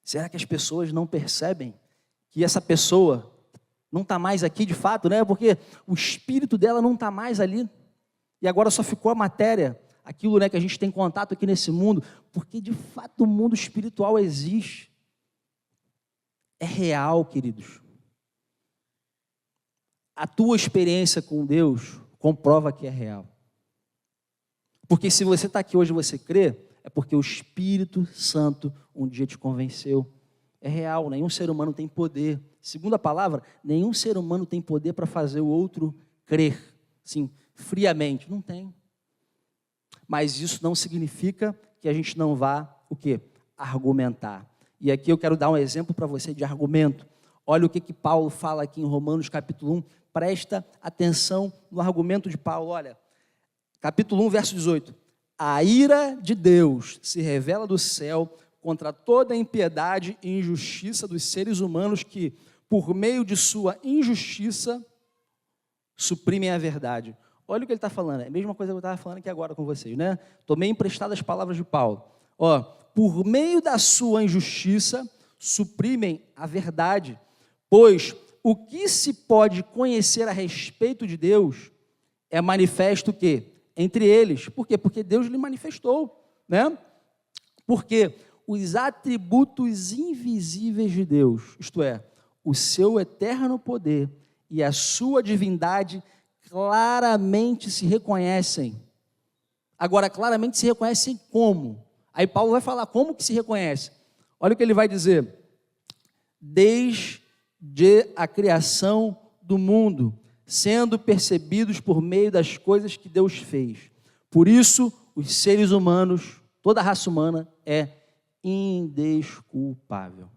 Será que as pessoas não percebem que essa pessoa não está mais aqui de fato, porque o espírito dela não está mais ali, e agora só ficou a matéria, aquilo que a gente tem contato aqui nesse mundo, porque de fato o mundo espiritual existe, é real, queridos. A tua experiência com Deus comprova que é real, porque se você está aqui hoje e você crê, é porque o Espírito Santo um dia te convenceu. É real, nenhum ser humano tem poder. Segundo a palavra, nenhum ser humano tem poder para fazer o outro crer, sim, friamente. Não tem. Mas isso não significa que a gente não vá, o quê? Argumentar. E aqui eu quero dar um exemplo para você de argumento. Olha o que Paulo fala aqui em Romanos capítulo 1. Presta atenção no argumento de Paulo. Olha, capítulo 1, verso 18. A ira de Deus se revela do céu contra toda a impiedade e injustiça dos seres humanos que, por meio de sua injustiça, suprimem a verdade. Olha o que ele está falando, é a mesma coisa que eu estava falando aqui agora com vocês, Tomei emprestado as palavras de Paulo. Por meio da sua injustiça, suprimem a verdade, pois o que se pode conhecer a respeito de Deus é manifesto o quê? Entre eles. Por quê? Porque Deus lhe manifestou, Porque os atributos invisíveis de Deus, isto é, o seu eterno poder e a sua divindade claramente se reconhecem. Agora, claramente se reconhecem como? Aí Paulo vai falar como que se reconhece. Olha o que ele vai dizer. Desde a criação do mundo, sendo percebidos por meio das coisas que Deus fez. Por isso, os seres humanos, toda a raça humana é indesculpável.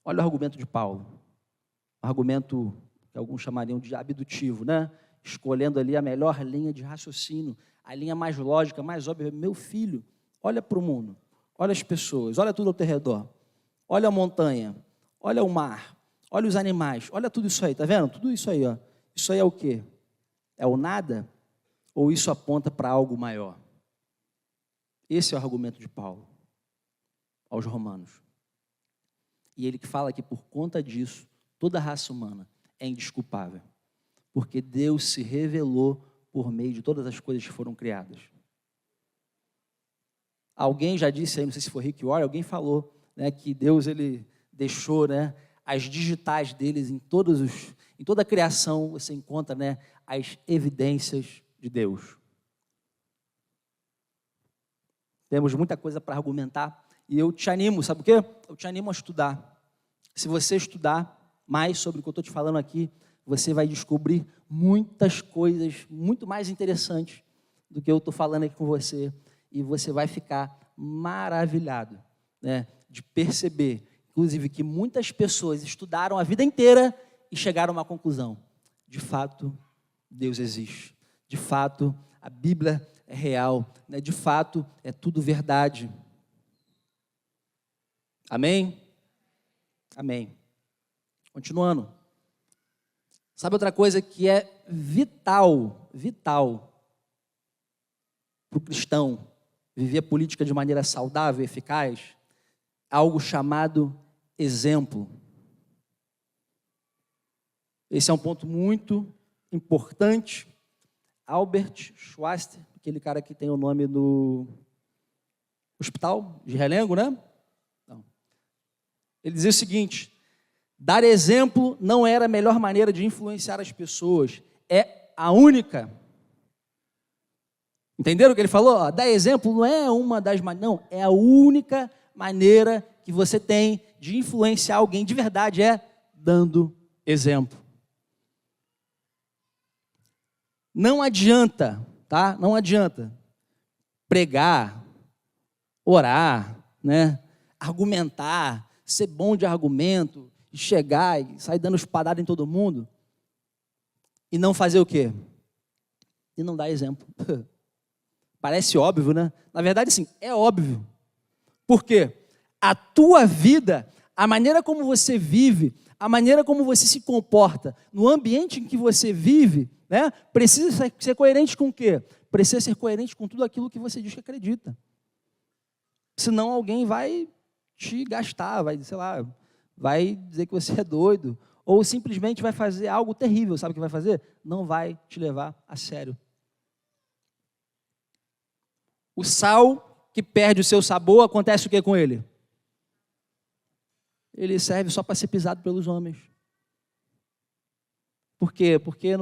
Olha o argumento de Paulo. Um argumento que alguns chamariam de abdutivo, né? Escolhendo ali a melhor linha de raciocínio, a linha mais lógica, mais óbvia. Meu filho, olha para o mundo, olha as pessoas, olha tudo ao teu redor. Olha a montanha, olha o mar, olha os animais, olha tudo isso aí, tá vendo? Tudo isso aí, ó. Isso aí é o quê? É o nada? Ou isso aponta para algo maior? Esse é o argumento de Paulo aos romanos. E ele que fala que por conta disso, toda a raça humana é indesculpável, porque Deus se revelou por meio de todas as coisas que foram criadas. Alguém já disse aí, não sei se foi Rick Warren, alguém falou, né, que Deus ele deixou, né, as digitais deles em toda a criação, você encontra, né, as evidências de Deus. Temos muita coisa para argumentar e eu te animo, sabe o quê? Eu te animo a estudar. Se você estudar mais sobre o que eu estou te falando aqui, você vai descobrir muitas coisas muito mais interessantes do que eu estou falando aqui com você e você vai ficar maravilhado, né, de perceber, inclusive, que muitas pessoas estudaram a vida inteira e chegaram a uma conclusão. De fato, Deus existe. De fato, a Bíblia é real. Né? De fato, é tudo verdade. Amém? Amém. Continuando. Sabe outra coisa que é vital para o cristão viver a política de maneira saudável e eficaz? Algo chamado exemplo. Esse é um ponto muito importante. Albert Schweitzer, aquele cara que tem o nome no hospital de Realengo, né? Não. Ele dizia o seguinte: dar exemplo não era a melhor maneira de influenciar as pessoas, é a única. Entenderam o que ele falou? Dar exemplo não é uma das maneiras, não, é a única maneira que você tem de influenciar alguém de verdade, é dando exemplo. Não adianta, tá? Não adianta pregar, orar, né? Argumentar, ser bom de argumento, e chegar e sair dando espadada em todo mundo e não fazer o quê? E não dar exemplo. Parece óbvio, né? Na verdade, sim, é óbvio. Por quê? A tua vida, a maneira como você vive, a maneira como você se comporta, no ambiente em que você vive, né, precisa ser coerente com o quê? Precisa ser coerente com tudo aquilo que você diz que acredita. Senão alguém vai te gastar, vai, sei lá, vai dizer que você é doido, ou simplesmente vai fazer algo terrível. Sabe o que vai fazer? Não vai te levar a sério. O sal que perde o seu sabor, acontece o que com ele? Ele serve só para ser pisado pelos homens. Por quê? Porque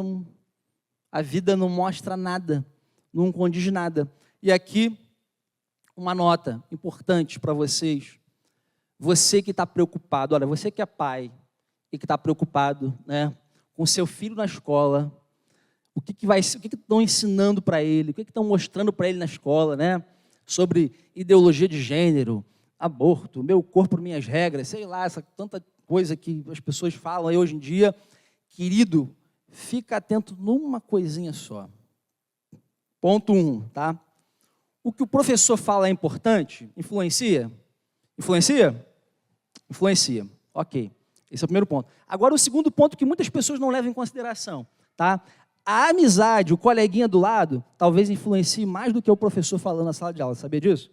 a vida não mostra nada, não condiz nada. E aqui, uma nota importante para vocês. Você que está preocupado, olha, você que é pai e que está preocupado, né, com seu filho na escola, o que estão ensinando para ele, o que estão mostrando para ele na escola, né, sobre ideologia de gênero, aborto, meu corpo, minhas regras, sei lá, essa tanta coisa que as pessoas falam aí hoje em dia. Querido, fica atento numa coisinha só. Ponto 1, tá? O que o professor fala é importante? Influencia? Influencia? Influencia. Ok. Esse é o primeiro ponto. Agora, o segundo ponto que muitas pessoas não levam em consideração, tá? A amizade, o coleguinha do lado, talvez influencie mais do que o professor falando na sala de aula. Sabia disso?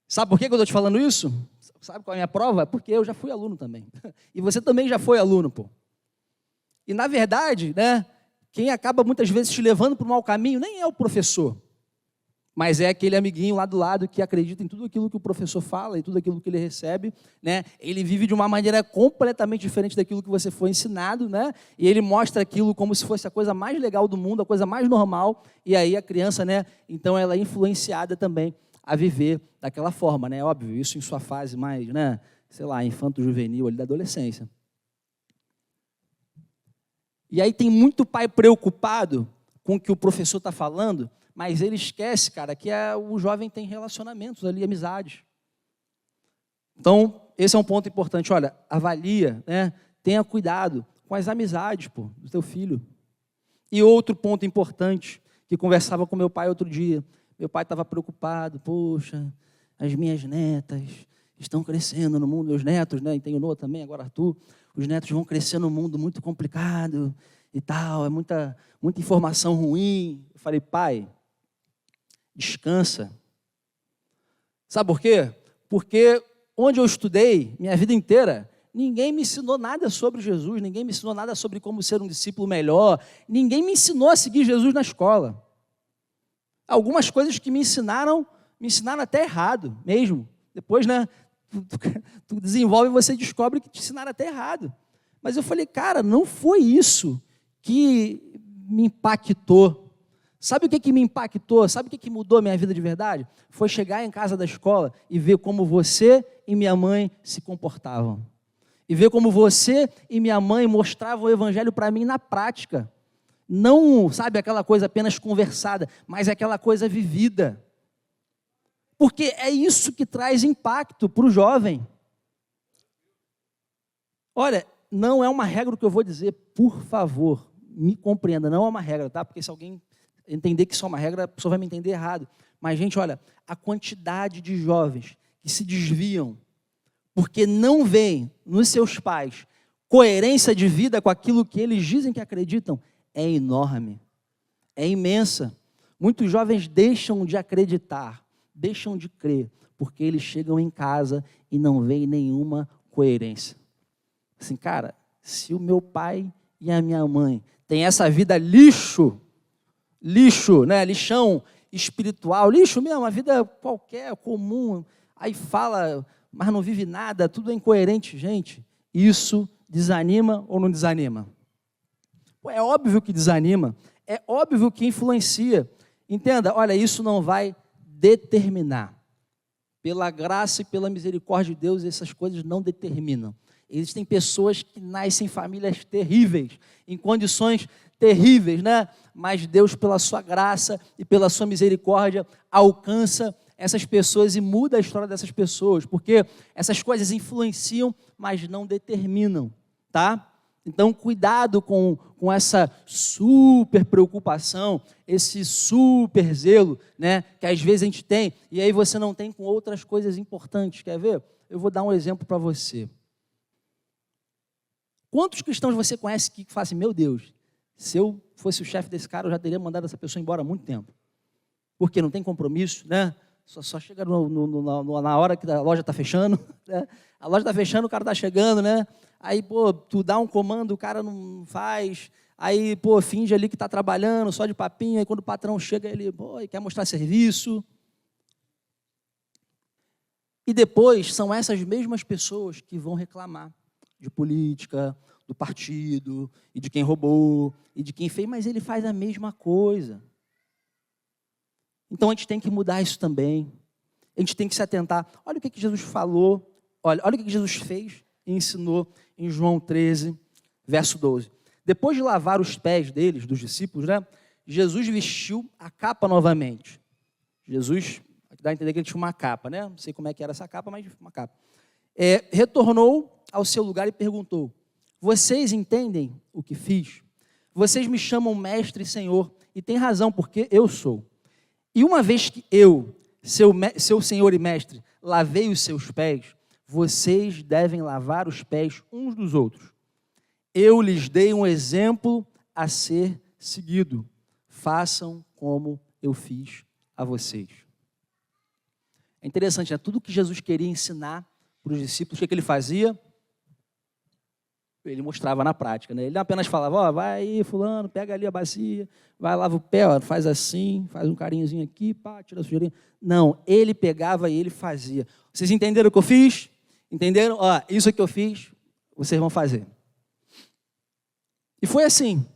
Sabe por que eu estou te falando isso? Sabe qual é a minha prova? Porque eu já fui aluno também. E você também já foi aluno, pô. E, na verdade, né, quem acaba muitas vezes te levando para o mau caminho nem é o professor, mas é aquele amiguinho lá do lado que acredita em tudo aquilo que o professor fala e tudo aquilo que ele recebe, né? Ele vive de uma maneira completamente diferente daquilo que você foi ensinado, né? E ele mostra aquilo como se fosse a coisa mais legal do mundo, a coisa mais normal, e aí a criança, né, então ela é influenciada também a viver daquela forma, né? Óbvio, isso em sua fase mais, né, sei lá, infanto-juvenil ali da adolescência. E aí tem muito pai preocupado com o que o professor está falando, mas ele esquece, cara, que o jovem tem relacionamentos ali, amizades. Então, esse é um ponto importante. Olha, avalia, né? Tenha cuidado com as amizades, do teu filho. E outro ponto importante, que conversava com meu pai outro dia. Meu pai estava preocupado, poxa, as minhas netas estão crescendo no mundo, meus netos, né? E tem o Noah também, agora Arthur. Os netos vão crescer num mundo muito complicado e tal, é muita informação ruim. Eu falei, pai, descansa. Sabe por quê? Porque onde eu estudei, minha vida inteira, ninguém me ensinou nada sobre Jesus, ninguém me ensinou nada sobre como ser um discípulo melhor, ninguém me ensinou a seguir Jesus na escola. Algumas coisas que me ensinaram até errado mesmo. Depois, né, tu desenvolve e você descobre que te ensinaram até errado. Mas eu falei, cara, não foi isso que me impactou. Sabe o que me impactou? Sabe o que mudou a minha vida de verdade? Foi chegar em casa da escola e ver como você e minha mãe se comportavam. E ver como você e minha mãe mostravam o evangelho para mim na prática. Não, sabe, aquela coisa apenas conversada, mas aquela coisa vivida. Porque é isso que traz impacto para o jovem. Olha, não é uma regra o que eu vou dizer, por favor, me compreenda, não é uma regra, tá? Porque se alguém entender que isso é uma regra, a pessoa vai me entender errado. Mas, gente, olha, a quantidade de jovens que se desviam porque não veem nos seus pais coerência de vida com aquilo que eles dizem que acreditam, é enorme, é imensa. Muitos jovens deixam de acreditar, deixam de crer, porque eles chegam em casa e não veem nenhuma coerência. Assim, cara, se o meu pai e a minha mãe têm essa vida lixo, né, lixão espiritual, lixo mesmo, uma vida qualquer, comum, aí fala, mas não vive nada, tudo é incoerente, gente, isso desanima ou não desanima? É óbvio que desanima, é óbvio que influencia. Entenda, olha, isso não vai determinar. Pela graça e pela misericórdia de Deus, essas coisas não determinam. Existem pessoas que nascem em famílias terríveis, em condições terríveis, né? Mas Deus, pela sua graça e pela sua misericórdia, alcança essas pessoas e muda a história dessas pessoas, porque essas coisas influenciam, mas não determinam, tá? Então, cuidado com essa super preocupação, esse super zelo, né, que às vezes a gente tem, e aí você não tem com outras coisas importantes. Quer ver? Eu vou dar um exemplo para você. Quantos cristãos você conhece que falam assim, meu Deus, se eu fosse o chefe desse cara, eu já teria mandado essa pessoa embora há muito tempo. Porque não tem compromisso, né? Só chega na hora que a loja está fechando, né? A loja está fechando, o cara está chegando, né? Aí, pô, tu dá um comando, o cara não faz. Aí, pô, finge ali que está trabalhando, só de papinho. Aí, quando o patrão chega, ele, pô, quer mostrar serviço. E depois, são essas mesmas pessoas que vão reclamar de política, do partido, e de quem roubou, e de quem fez, mas ele faz a mesma coisa. Então, a gente tem que mudar isso também. A gente tem que se atentar. Olha o que Jesus falou, olha o que Jesus fez e ensinou em João 13, verso 12. Depois de lavar os pés deles, dos discípulos, né, Jesus vestiu a capa novamente. Jesus, dá a entender que ele tinha uma capa, né? Não sei como é que era essa capa, mas uma capa. Retornou ao seu lugar e perguntou, vocês entendem o que fiz? Vocês me chamam mestre e senhor, e tem razão, porque eu sou. E uma vez que eu, seu senhor e mestre, lavei os seus pés, vocês devem lavar os pés uns dos outros. Eu lhes dei um exemplo a ser seguido. Façam como eu fiz a vocês. É interessante, né? Tudo que Jesus queria ensinar para os discípulos, o que ele fazia? Ele mostrava na prática, né? Ele não apenas falava, ó, vai aí, fulano, pega ali a bacia, vai, lava o pé, ó, faz assim, faz um carinhozinho aqui, pá, tira a sujeirinha. Não, ele pegava e ele fazia. Vocês entenderam o que eu fiz? Entenderam? Ó, isso que eu fiz, vocês vão fazer. E foi assim,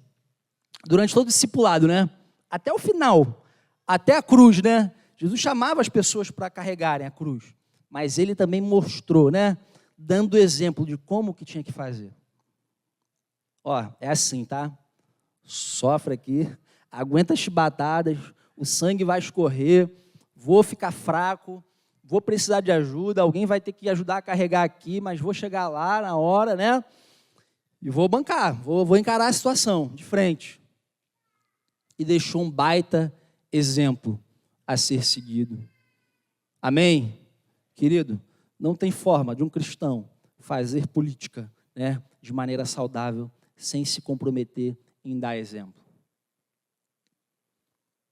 durante todo o discipulado, né? Até o final, até a cruz, né? Jesus chamava as pessoas para carregarem a cruz, mas ele também mostrou, né? Dando exemplo de como que tinha que fazer. Ó, é assim, tá? Sofre aqui, aguenta as chibatadas, o sangue vai escorrer, vou ficar fraco, vou precisar de ajuda, alguém vai ter que ajudar a carregar aqui, mas vou chegar lá na hora, né? E vou bancar, vou encarar a situação de frente. E deixou um baita exemplo a ser seguido. Amém? Querido, não tem forma de um cristão fazer política, né, de maneira saudável, sem se comprometer em dar exemplo.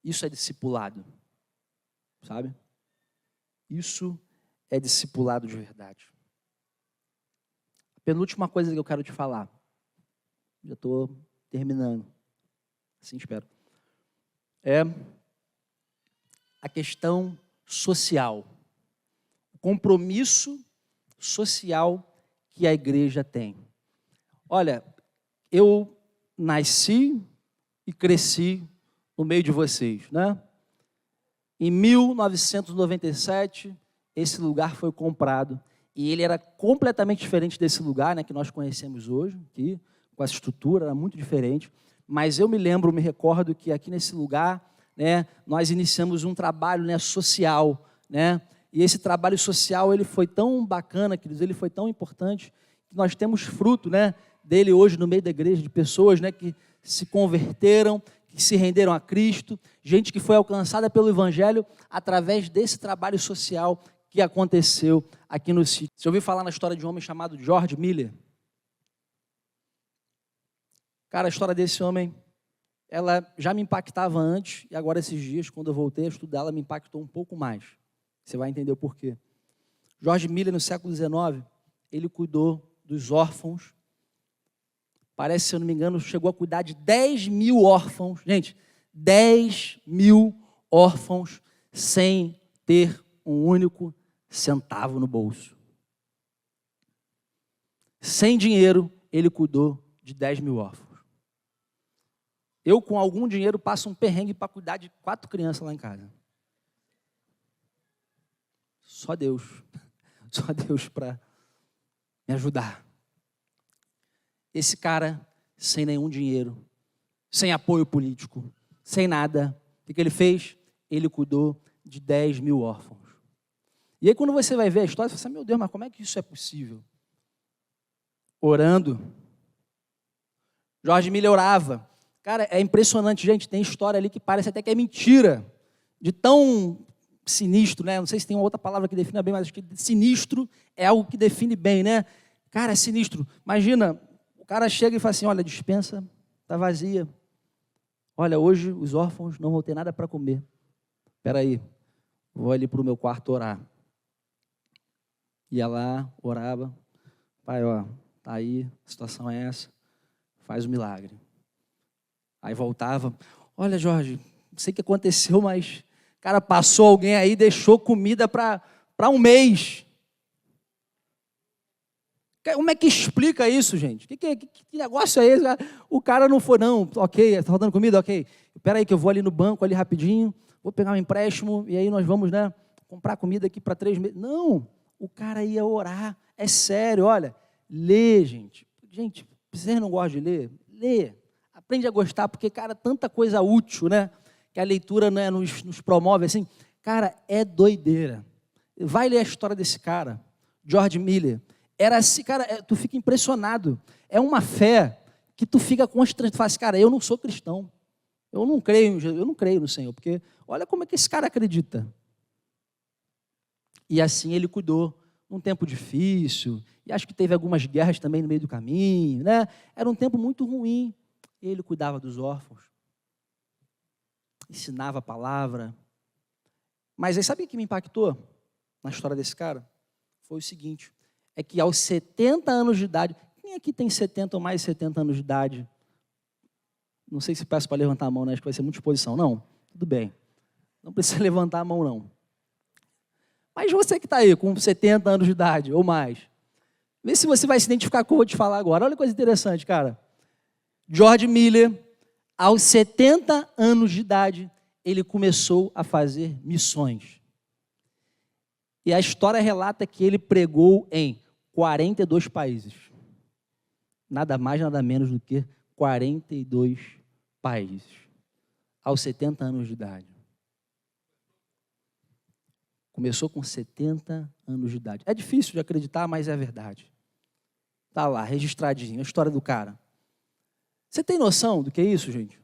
Isso é discipulado, sabe? Isso é discipulado de verdade. A penúltima coisa que eu quero te falar, já estou terminando, assim espero, é a questão social, o compromisso social que a igreja tem. Olha, eu nasci e cresci no meio de vocês, né? Em 1997, esse lugar foi comprado e ele era completamente diferente desse lugar, né, que nós conhecemos hoje, aqui, com essa estrutura, era muito diferente. Mas eu me recordo que aqui nesse lugar, né, nós iniciamos um trabalho, né, social, né? E esse trabalho social ele foi tão bacana, queridos, ele foi tão importante que nós temos fruto, né, dele hoje no meio da igreja, de pessoas, né, que se converteram, que se renderam a Cristo, gente que foi alcançada pelo Evangelho através desse trabalho social que aconteceu aqui no sítio. Você ouviu falar na história de um homem chamado George Miller? Cara, a história desse homem, ela já me impactava antes, e agora esses dias, quando eu voltei a estudar, ela me impactou um pouco mais. Você vai entender o porquê. George Miller, no século XIX, ele cuidou dos órfãos. Parece, se eu não me engano, chegou a cuidar de 10 mil órfãos. Gente, 10 mil órfãos sem ter um único centavo no bolso. Sem dinheiro, ele cuidou de 10 mil órfãos. Eu, com algum dinheiro, passo um perrengue para cuidar de 4 crianças lá em casa. Só Deus para me ajudar. Esse cara, sem nenhum dinheiro, sem apoio político, sem nada, o que ele fez? Ele cuidou de 10 mil órfãos. E aí, quando você vai ver a história, você fala assim, meu Deus, mas como é que isso é possível? Orando. George Miller orava. Cara, é impressionante, gente, tem história ali que parece até que é mentira, de tão sinistro, né? Não sei se tem uma outra palavra que defina bem, mas acho que sinistro é algo que define bem, né? Cara, é sinistro. Imagina, o cara chega e fala assim, olha, a despensa está vazia. Olha, hoje os órfãos não vão ter nada para comer. Espera aí, vou ali para o meu quarto orar. Ia lá, orava. Pai, ó, tá aí, a situação é essa. Faz o milagre. Aí voltava. Olha, Jorge, não sei o que aconteceu, mas, cara, passou alguém aí, deixou comida para um mês. Como é que explica isso, gente? Que negócio é esse? O cara não foi, não, ok, está faltando comida, ok. Espera aí que eu vou ali no banco, ali rapidinho, vou pegar um empréstimo, e aí nós vamos, né, comprar comida aqui para 3 meses. Não, o cara ia orar, é sério, olha, lê, gente. Gente, vocês não gostam de ler? Lê, aprende a gostar, porque, cara, tanta coisa útil, né, que a leitura, né, nos promove, assim, cara, é doideira. Vai ler a história desse cara, George Miller. Era assim, cara, tu fica impressionado. É uma fé que tu fica constrangido. Tu fala assim, cara, eu não sou cristão. Eu não creio no Senhor, porque olha como é que esse cara acredita. E assim ele cuidou num tempo difícil, e acho que teve algumas guerras também no meio do caminho, né? Era um tempo muito ruim. Ele cuidava dos órfãos, ensinava a palavra. Mas aí sabe o que me impactou na história desse cara? Foi o seguinte, é que aos 70 anos de idade, quem aqui tem 70 ou mais de 70 anos de idade? Não sei se peço para levantar a mão, né? Acho que vai ser muita exposição. Não, tudo bem. Não precisa levantar a mão, não. Mas você que está aí com 70 anos de idade ou mais, vê se você vai se identificar com o que eu vou te falar agora. Olha que coisa interessante, cara. George Miller, aos 70 anos de idade, ele começou a fazer missões. E a história relata que ele pregou em 42 países. Nada mais, nada menos do que 42 países. Aos 70 anos de idade. Começou com 70 anos de idade. É difícil de acreditar, mas é verdade. Está lá, registradinho, a história do cara. Você tem noção do que é isso, gente?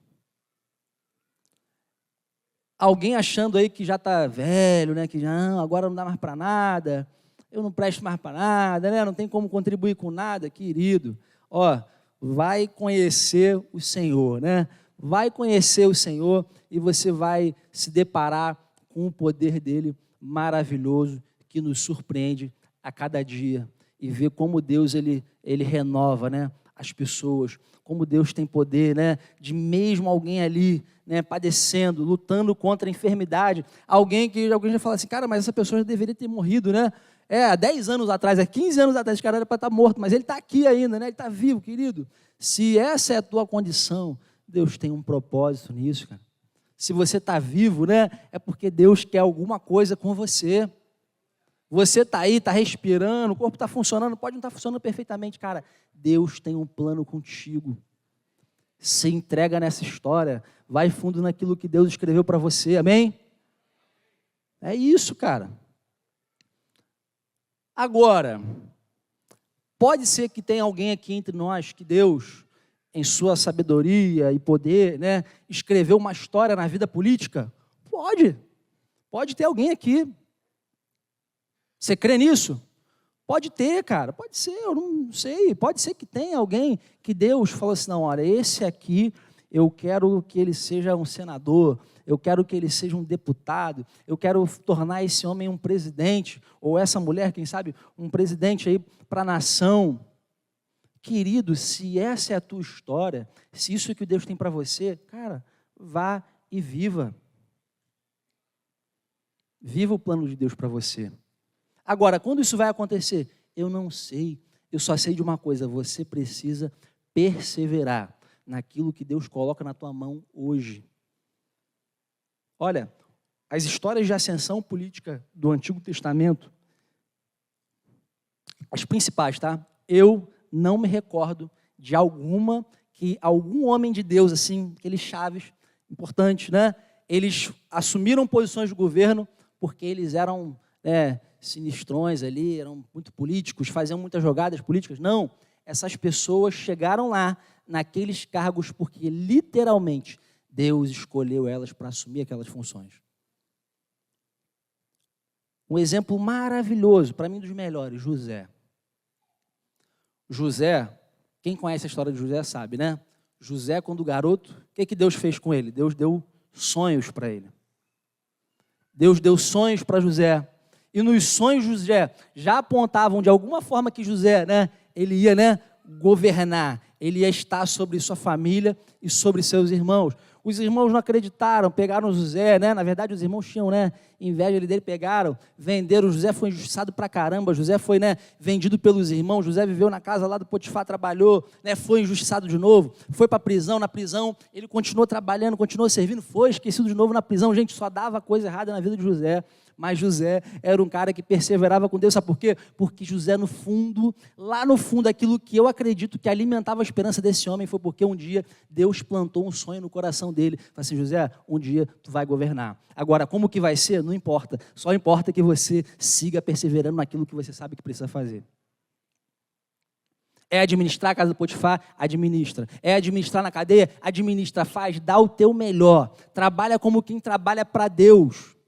Alguém achando aí que já está velho, né? Que já, agora não dá mais para nada, eu não presto mais para nada, né? Não tem como contribuir com nada, querido. Ó, vai conhecer o Senhor, né? Vai conhecer o Senhor e você vai se deparar com o poder dele maravilhoso que nos surpreende a cada dia e ver como Deus ele renova, né, as pessoas, como Deus tem poder, né, de mesmo alguém ali, né, padecendo, lutando contra a enfermidade, alguém já fala assim, cara, mas essa pessoa já deveria ter morrido, né? Há 10 anos atrás, há 15 anos atrás, esse cara era para estar morto, mas ele está aqui ainda, né? Ele está vivo, querido. Se essa é a tua condição, Deus tem um propósito nisso, cara. Se você está vivo, né, é porque Deus quer alguma coisa com você. Você está aí, está respirando, o corpo está funcionando, pode não estar funcionando perfeitamente, cara. Deus tem um plano contigo. Se entrega nessa história, vai fundo naquilo que Deus escreveu para você, amém? É isso, cara. Agora, pode ser que tenha alguém aqui entre nós que Deus, em sua sabedoria e poder, né, escreveu uma história na vida política? Pode ter alguém aqui. Você crê nisso? Pode ter, cara, pode ser, eu não sei, pode ser que tenha alguém que Deus falou assim, não, olha, esse aqui, eu quero que ele seja um senador, eu quero que ele seja um deputado, eu quero tornar esse homem um presidente, ou essa mulher, quem sabe, um presidente aí para a nação. Querido, se essa é a tua história, se isso é o que Deus tem para você, cara, vá e viva. Viva o plano de Deus para você. Agora, quando isso vai acontecer? Eu não sei. Eu só sei de uma coisa, você precisa perseverar naquilo que Deus coloca na tua mão hoje. Olha, as histórias de ascensão política do Antigo Testamento, as principais, tá? Eu não me recordo de alguma que algum homem de Deus, assim, aqueles chaves importantes, né? Eles assumiram posições de governo porque eles eram sinistrões ali, eram muito políticos, faziam muitas jogadas políticas. Não, essas pessoas chegaram lá naqueles cargos porque literalmente Deus escolheu elas para assumir aquelas funções. Um exemplo maravilhoso, para mim dos melhores, José. José, quem conhece a história de José sabe, né? José, quando garoto, o que Deus fez com ele? Deus deu sonhos para ele. Deus deu sonhos para José. E nos sonhos de José já apontavam de alguma forma que José, né, ele ia, né, governar, ele ia estar sobre sua família e sobre seus irmãos. Os irmãos não acreditaram, pegaram José, né? Na verdade, os irmãos tinham, né, inveja dele, pegaram, venderam. José foi injustiçado pra caramba. José foi, né, vendido pelos irmãos. José viveu na casa lá do Potifar, trabalhou, né, foi injustiçado de novo, foi para a prisão. Na prisão, ele continuou trabalhando, continuou servindo, foi esquecido de novo na prisão. Gente, só dava coisa errada na vida de José. Mas José era um cara que perseverava com Deus, sabe por quê? Porque José, no fundo, lá no fundo, aquilo que eu acredito que alimentava a esperança desse homem foi porque um dia Deus plantou um sonho no coração dele. Falei assim, José, um dia tu vai governar. Agora, como que vai ser? Não importa. Só importa que você siga perseverando naquilo que você sabe que precisa fazer. É administrar a casa do Potifar? Administra. É administrar na cadeia? Administra, faz, dá o teu melhor. Trabalha como quem trabalha para Deus.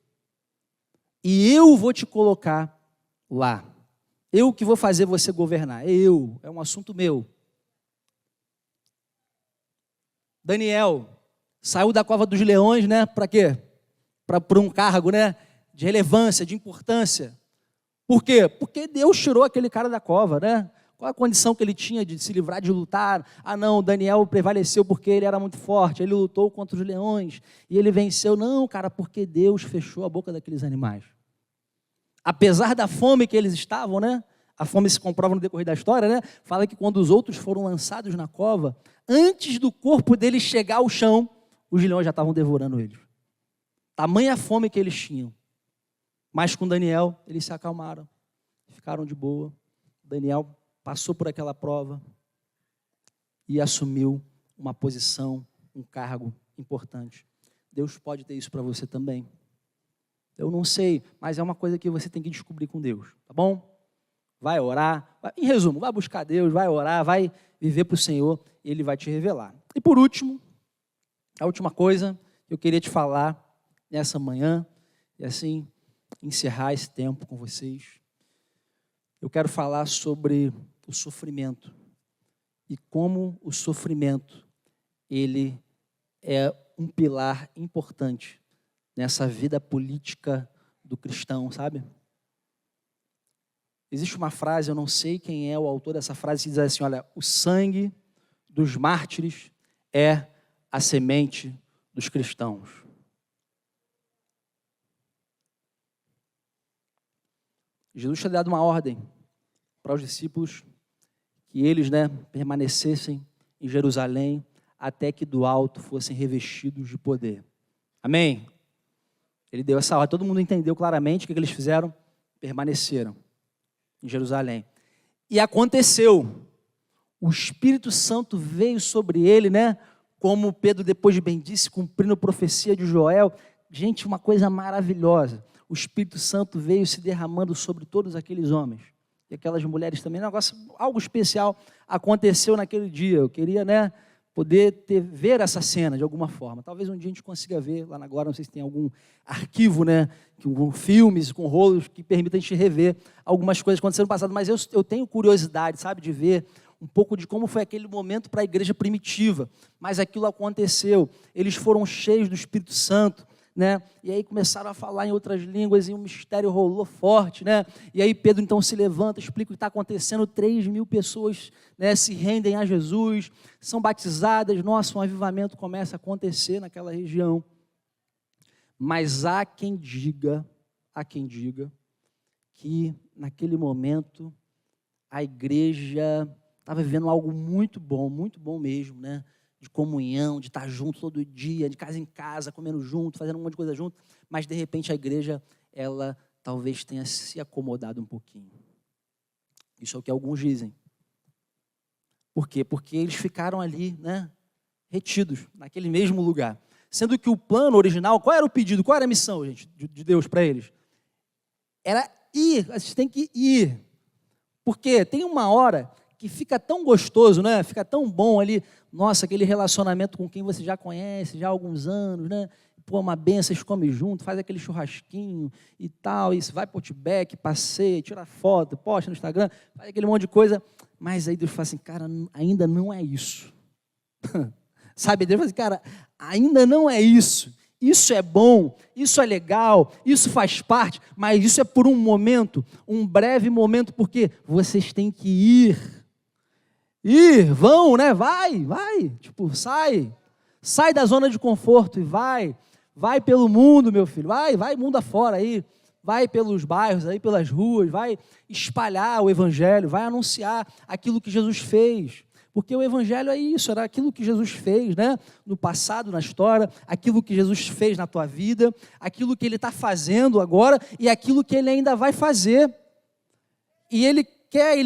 E eu vou te colocar lá. Eu que vou fazer você governar. É um assunto meu. Daniel saiu da cova dos leões, né? Para quê? Para um cargo, né, de relevância, de importância. Por quê? Porque Deus tirou aquele cara da cova, né? Qual a condição que ele tinha de se livrar, de lutar? Ah, não, Daniel prevaleceu porque ele era muito forte, ele lutou contra os leões e ele venceu. Não, cara, porque Deus fechou a boca daqueles animais. Apesar da fome que eles estavam, né? A fome se comprova no decorrer da história, né? Fala que quando os outros foram lançados na cova, antes do corpo deles chegar ao chão, os leões já estavam devorando eles. Tamanha fome que eles tinham. Mas com Daniel, eles se acalmaram, ficaram de boa. Daniel passou por aquela prova e assumiu uma posição, um cargo importante. Deus pode ter isso para você também. Eu não sei, mas é uma coisa que você tem que descobrir com Deus, tá bom? Vai orar, em resumo, vai buscar Deus, vai orar, vai viver para o Senhor e Ele vai te revelar. E por último, a última coisa que eu queria te falar nessa manhã, e assim encerrar esse tempo com vocês, eu quero falar sobre o sofrimento e como o sofrimento, ele é um pilar importante nessa vida política do cristão, sabe? Existe uma frase, eu não sei quem é o autor dessa frase, que diz assim, olha, o sangue dos mártires é a semente dos cristãos. Jesus tinha dado uma ordem para os discípulos que eles, permanecessem em Jerusalém até que do alto fossem revestidos de poder. Amém? Ele deu essa ordem, todo mundo entendeu claramente o que eles fizeram, permaneceram em Jerusalém. E aconteceu, o Espírito Santo veio sobre ele, como Pedro depois bem disse, cumprindo a profecia de Joel. Gente, uma coisa maravilhosa, o Espírito Santo veio se derramando sobre todos aqueles homens, e aquelas mulheres também, algo especial aconteceu naquele dia. Eu queria, poder ver essa cena de alguma forma. Talvez um dia a gente consiga ver lá na Glória, não sei se tem algum arquivo, com filmes, com rolos que permitam a gente rever algumas coisas que aconteceram no passado, mas eu tenho curiosidade, de ver um pouco de como foi aquele momento para a igreja primitiva. Mas aquilo aconteceu, eles foram cheios do Espírito Santo, e aí começaram a falar em outras línguas e o mistério rolou forte, e aí Pedro então se levanta, explica o que está acontecendo, 3.000 pessoas se rendem a Jesus, são batizadas, nossa, um avivamento começa a acontecer naquela região. Mas há quem diga que naquele momento a igreja estava vivendo algo muito bom mesmo, de comunhão, de estar junto todo dia, de casa em casa, comendo junto, fazendo um monte de coisa junto, mas de repente a igreja, ela talvez tenha se acomodado um pouquinho. Isso é o que alguns dizem. Por quê? Porque eles ficaram ali, retidos, naquele mesmo lugar. Sendo que o plano original, qual era o pedido, qual era a missão, gente, de Deus para eles? Era ir, vocês têm que ir. Porque tem uma hora que fica tão gostoso, fica tão bom ali, nossa, aquele relacionamento com quem você já conhece, já há alguns anos, pô, uma benção, vocês comem junto, faz aquele churrasquinho e tal, isso, vai para o Outback, passeia, tira foto, posta no Instagram, faz aquele monte de coisa, mas aí Deus fala assim, cara, ainda não é isso. Sabe, Deus fala assim, cara, ainda não é isso. Isso é bom, isso é legal, isso faz parte, mas isso é por um momento, um breve momento, porque vocês têm que ir. Vão, vai, tipo, sai da zona de conforto e vai pelo mundo, meu filho, vai mundo afora aí, vai pelos bairros aí, pelas ruas, vai espalhar o evangelho, vai anunciar aquilo que Jesus fez, porque o evangelho é isso, era aquilo que Jesus fez, no passado, na história, aquilo que Jesus fez na tua vida, aquilo que Ele está fazendo agora e aquilo que Ele ainda vai fazer, e Ele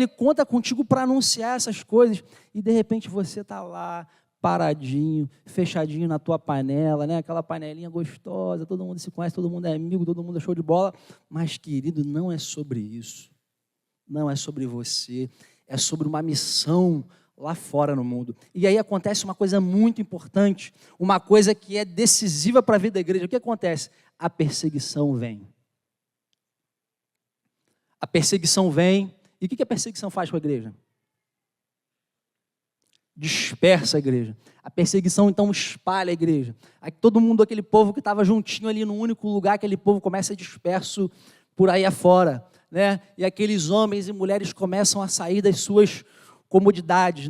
conta contigo para anunciar essas coisas, e de repente você está lá, paradinho, fechadinho na tua panela, aquela panelinha gostosa, todo mundo se conhece, todo mundo é amigo, todo mundo é show de bola, mas querido, não é sobre isso, não é sobre você, é sobre uma missão lá fora no mundo. E aí acontece uma coisa muito importante, uma coisa que é decisiva para a vida da igreja. O que acontece? A perseguição vem. A perseguição vem. E o que a perseguição faz com a igreja? Dispersa a igreja. A perseguição, então, espalha a igreja. Aí todo mundo, aquele povo que estava juntinho ali no único lugar, aquele povo começa a disperso por aí afora, E aqueles homens e mulheres começam a sair das suas comodidades,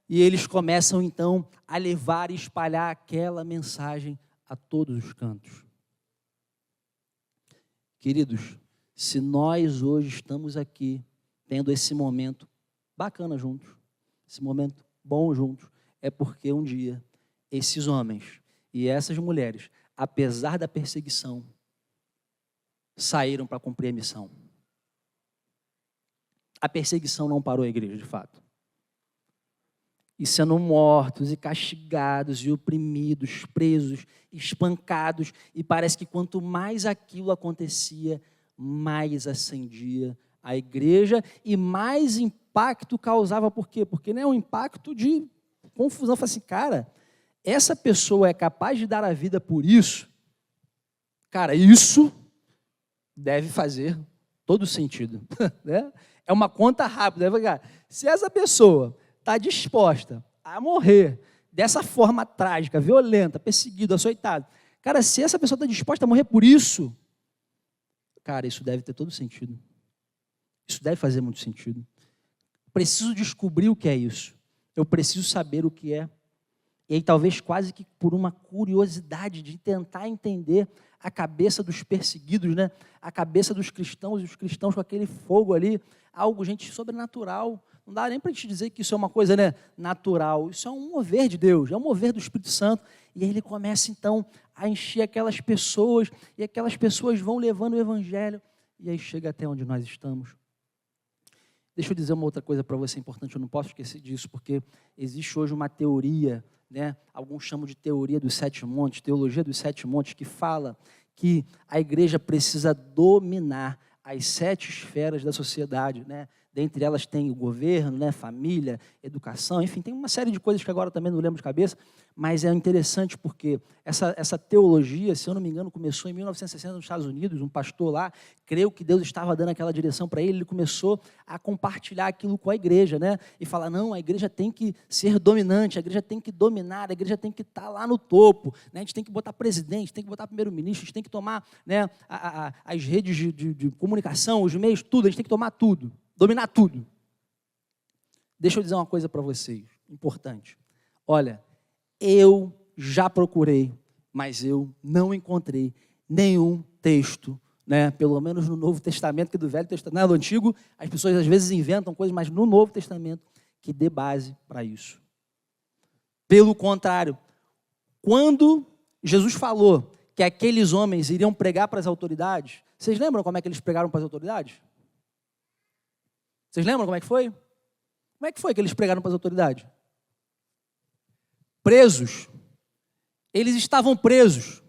E eles começam, então, a levar e espalhar aquela mensagem a todos os cantos. Queridos, se nós hoje estamos aqui, tendo esse momento bacana juntos, esse momento bom juntos, é porque um dia esses homens e essas mulheres, apesar da perseguição, saíram para cumprir a missão. A perseguição não parou a igreja, de fato. e sendo mortos, e castigados, e oprimidos, presos, espancados, e parece que quanto mais aquilo acontecia, mais ascendia a igreja e mais impacto causava. Por quê? Porque é um impacto de confusão. Fala assim, cara, essa pessoa é capaz de dar a vida por isso? Cara, isso deve fazer todo sentido. Né? É uma conta rápida. Se essa pessoa está disposta a morrer dessa forma trágica, violenta, perseguido, açoitado, cara, se essa pessoa está disposta a morrer por isso, cara, isso deve ter todo sentido. Isso deve fazer muito sentido. Preciso descobrir o que é isso. Eu preciso saber o que é. E aí, talvez quase que por uma curiosidade de tentar entender a cabeça dos perseguidos, né? A cabeça dos cristãos, e os cristãos com aquele fogo ali, algo, gente, sobrenatural. Não dá nem para te dizer que isso é uma coisa, né, natural. Isso é um mover de Deus, é um mover do Espírito Santo. E aí ele começa, então, a encher aquelas pessoas, e aquelas pessoas vão levando o evangelho, e aí chega até onde nós estamos. Deixa eu dizer uma outra coisa para você importante, eu não posso esquecer disso, porque existe hoje uma teoria, né, alguns chamam de teoria dos 7 montes, teologia dos 7 montes, que fala que a igreja precisa dominar as 7 esferas da sociedade, né? Dentre elas tem o governo, né, família, educação, enfim, tem uma série de coisas que agora também não lembro de cabeça, mas é interessante porque essa teologia, se eu não me engano, começou em 1960 nos Estados Unidos. Um pastor lá, creu que Deus estava dando aquela direção para ele começou a compartilhar aquilo com a igreja, né? E falar, não, a igreja tem que ser dominante, a igreja tem que dominar, a igreja tem que estar lá no topo, né? A gente tem que botar presidente, tem que botar primeiro-ministro, a gente tem que tomar, né, as redes de comunicação, os meios, tudo, a gente tem que tomar tudo, dominar tudo. Deixa eu dizer uma coisa para vocês, importante. Olha, eu já procurei, mas eu não encontrei nenhum texto, né, pelo menos no Novo Testamento, que do Velho Testamento, não, do Antigo, as pessoas às vezes inventam coisas, mas no Novo Testamento, que dê base para isso. Pelo contrário, quando Jesus falou que aqueles homens iriam pregar para as autoridades, vocês lembram como é que eles pregaram para as autoridades? Vocês lembram como é que foi? Como é que foi que eles pregaram para as autoridades? Presos. Eles estavam presos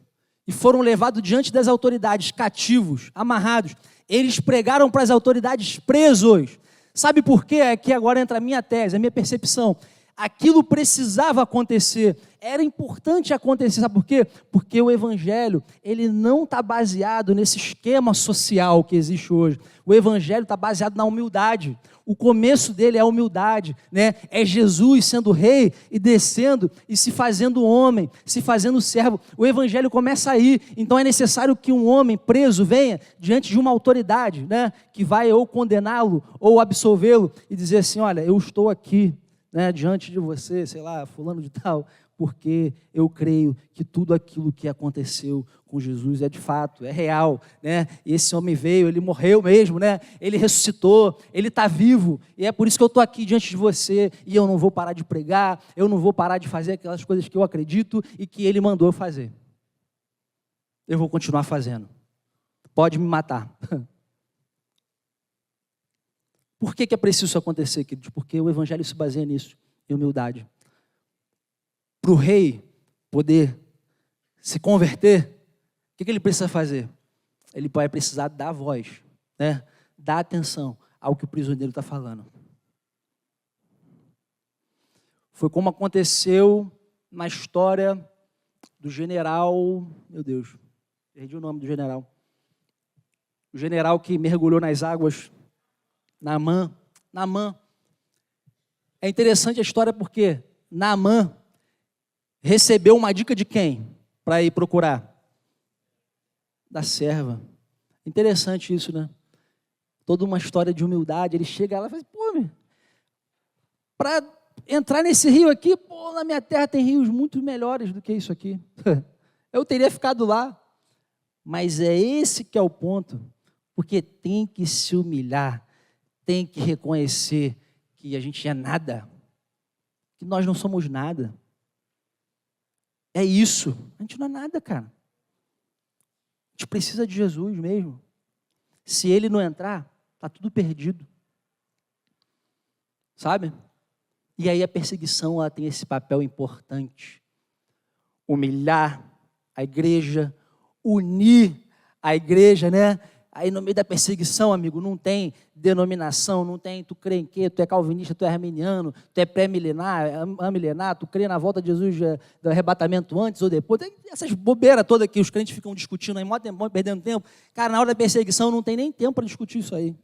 e foram levados diante das autoridades, cativos, amarrados. Eles pregaram para as autoridades presos. Sabe por quê? Aqui agora entra a minha tese, a minha percepção. Aquilo precisava acontecer, era importante acontecer, sabe por quê? Porque o evangelho, ele não está baseado nesse esquema social que existe hoje. O evangelho está baseado na humildade. O começo dele é a humildade, né? É Jesus sendo rei e descendo e se fazendo homem, se fazendo servo. O evangelho começa aí, então é necessário que um homem preso venha diante de uma autoridade, né? Que vai ou condená-lo ou absolvê-lo e dizer assim, olha, eu estou aqui, né, diante de você, sei lá, fulano de tal, porque eu creio que tudo aquilo que aconteceu com Jesus é de fato, é real, né? E esse homem veio, ele morreu mesmo, né? Ele ressuscitou, ele está vivo, e é por isso que eu estou aqui diante de você, e eu não vou parar de pregar, eu não vou parar de fazer aquelas coisas que eu acredito e que ele mandou eu fazer. Eu vou continuar fazendo. Pode me matar. Por que é preciso isso acontecer, queridos? Porque o evangelho se baseia nisso, em humildade. Para o rei poder se converter, o que ele precisa fazer? Ele vai precisar dar voz, né? Dar atenção ao que o prisioneiro está falando. Foi como aconteceu na história do general, meu Deus, perdi o nome do general. O general que mergulhou nas águas, Naamã. É interessante a história porque Naamã recebeu uma dica de quem para ir procurar? Da serva. Interessante isso, né? Toda uma história de humildade. Ele chega lá e fala assim, pô, para entrar nesse rio aqui, pô, na minha terra tem rios muito melhores do que isso aqui. Eu teria ficado lá. Mas é esse que é o ponto, porque tem que se humilhar, tem que reconhecer que a gente é nada, que nós não somos nada. É isso, a gente não é nada, cara. A gente precisa de Jesus mesmo. Se ele não entrar, está tudo perdido. Sabe? E aí a perseguição ela tem esse papel importante. Humilhar a igreja, unir a igreja, né? Aí no meio da perseguição, amigo, não tem denominação, não tem tu crê em quê, tu é calvinista, tu é arminiano, tu é pré-milenar, amilenar, tu crê na volta de Jesus do arrebatamento antes ou depois. Tem essas bobeiras todas que os crentes ficam discutindo aí, mó tempão, perdendo tempo. Cara, na hora da perseguição não tem nem tempo para discutir isso aí.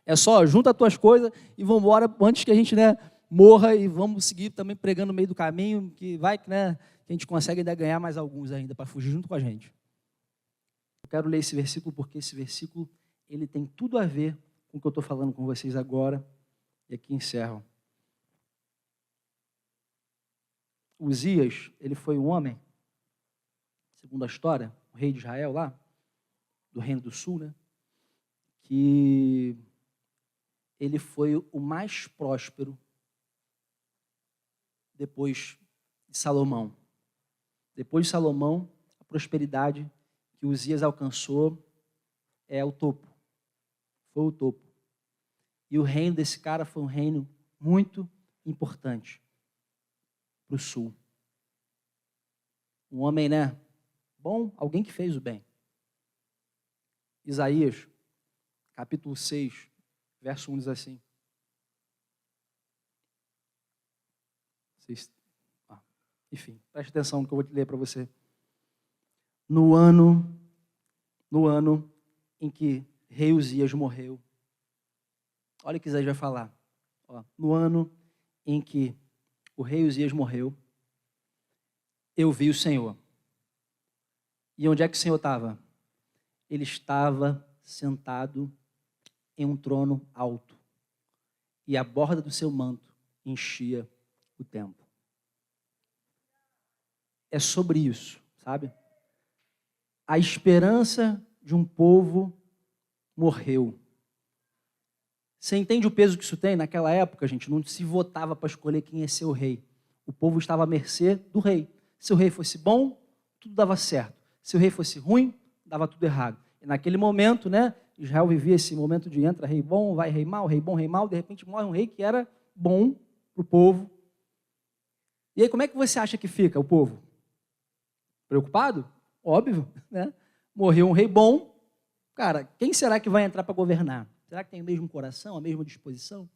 É só junta as tuas coisas e vamos embora antes que a gente, né, morra, e vamos seguir também pregando no meio do caminho, que vai, né, que a gente consegue ainda ganhar mais alguns ainda para fugir junto com a gente. Eu quero ler esse versículo porque esse versículo ele tem tudo a ver com o que eu estou falando com vocês agora. E aqui encerro. Uzias, ele foi um homem, segundo a história, o rei de Israel lá, do Reino do Sul, né, que ele foi o mais próspero depois de Salomão. Depois de Salomão, a prosperidade que Uzias alcançou é o topo. Foi o topo. E o reino desse cara foi um reino muito importante para o sul. Um homem, né? Bom, alguém que fez o bem. Isaías, capítulo 6, verso 1 diz assim. Enfim, preste atenção no que eu vou ler para você. No ano em que rei Uzias morreu. Olha o que Isaías vai falar. No ano em que o rei Uzias morreu, eu vi o Senhor. E onde é que o Senhor estava? Ele estava sentado em um trono alto. E a borda do seu manto enchia o templo. É sobre isso, sabe? A esperança de um povo morreu. Você entende o peso que isso tem? Naquela época, gente, não se votava para escolher quem ia ser o rei. O povo estava à mercê do rei. Se o rei fosse bom, tudo dava certo. Se o rei fosse ruim, dava tudo errado. E naquele momento, né, Israel vivia esse momento de entra rei bom, vai rei mau, rei bom, rei mau. De repente morre um rei que era bom para o povo. E aí como é que você acha que fica o povo? Preocupado? Óbvio, né? Morreu um rei bom. Cara, quem será que vai entrar para governar? Será que tem o mesmo coração, a mesma disposição?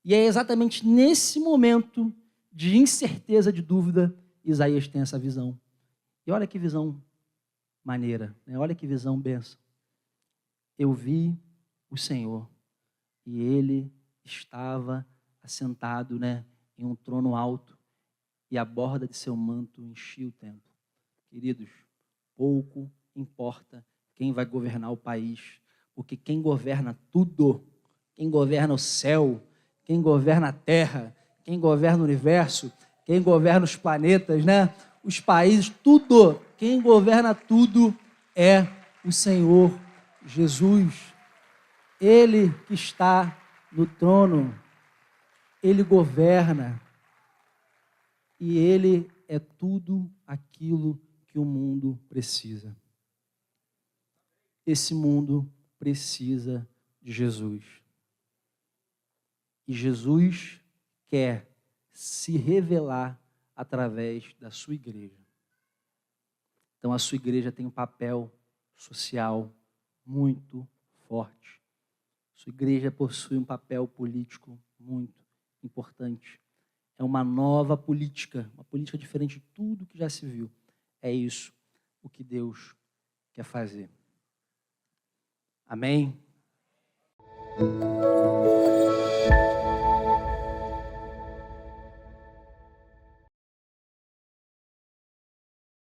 E é exatamente nesse momento de incerteza, de dúvida, Isaías tem essa visão. E olha que visão maneira, né? Olha que visão benção. Eu vi o Senhor e ele estava assentado, né, em um trono alto e a borda de seu manto enchia o templo. Queridos, pouco importa quem vai governar o país, porque quem governa tudo, quem governa o céu, quem governa a terra, quem governa o universo, quem governa os planetas, né? Os países, tudo, quem governa tudo é o Senhor Jesus. Ele que está no trono, Ele governa e Ele é tudo aquilo que o mundo precisa. Esse mundo precisa de Jesus. E Jesus quer se revelar através da sua igreja. Então a sua igreja tem um papel social muito forte. Sua igreja possui um papel político muito importante. É uma nova política, uma política diferente de tudo que já se viu. É isso o que Deus quer fazer. Amém?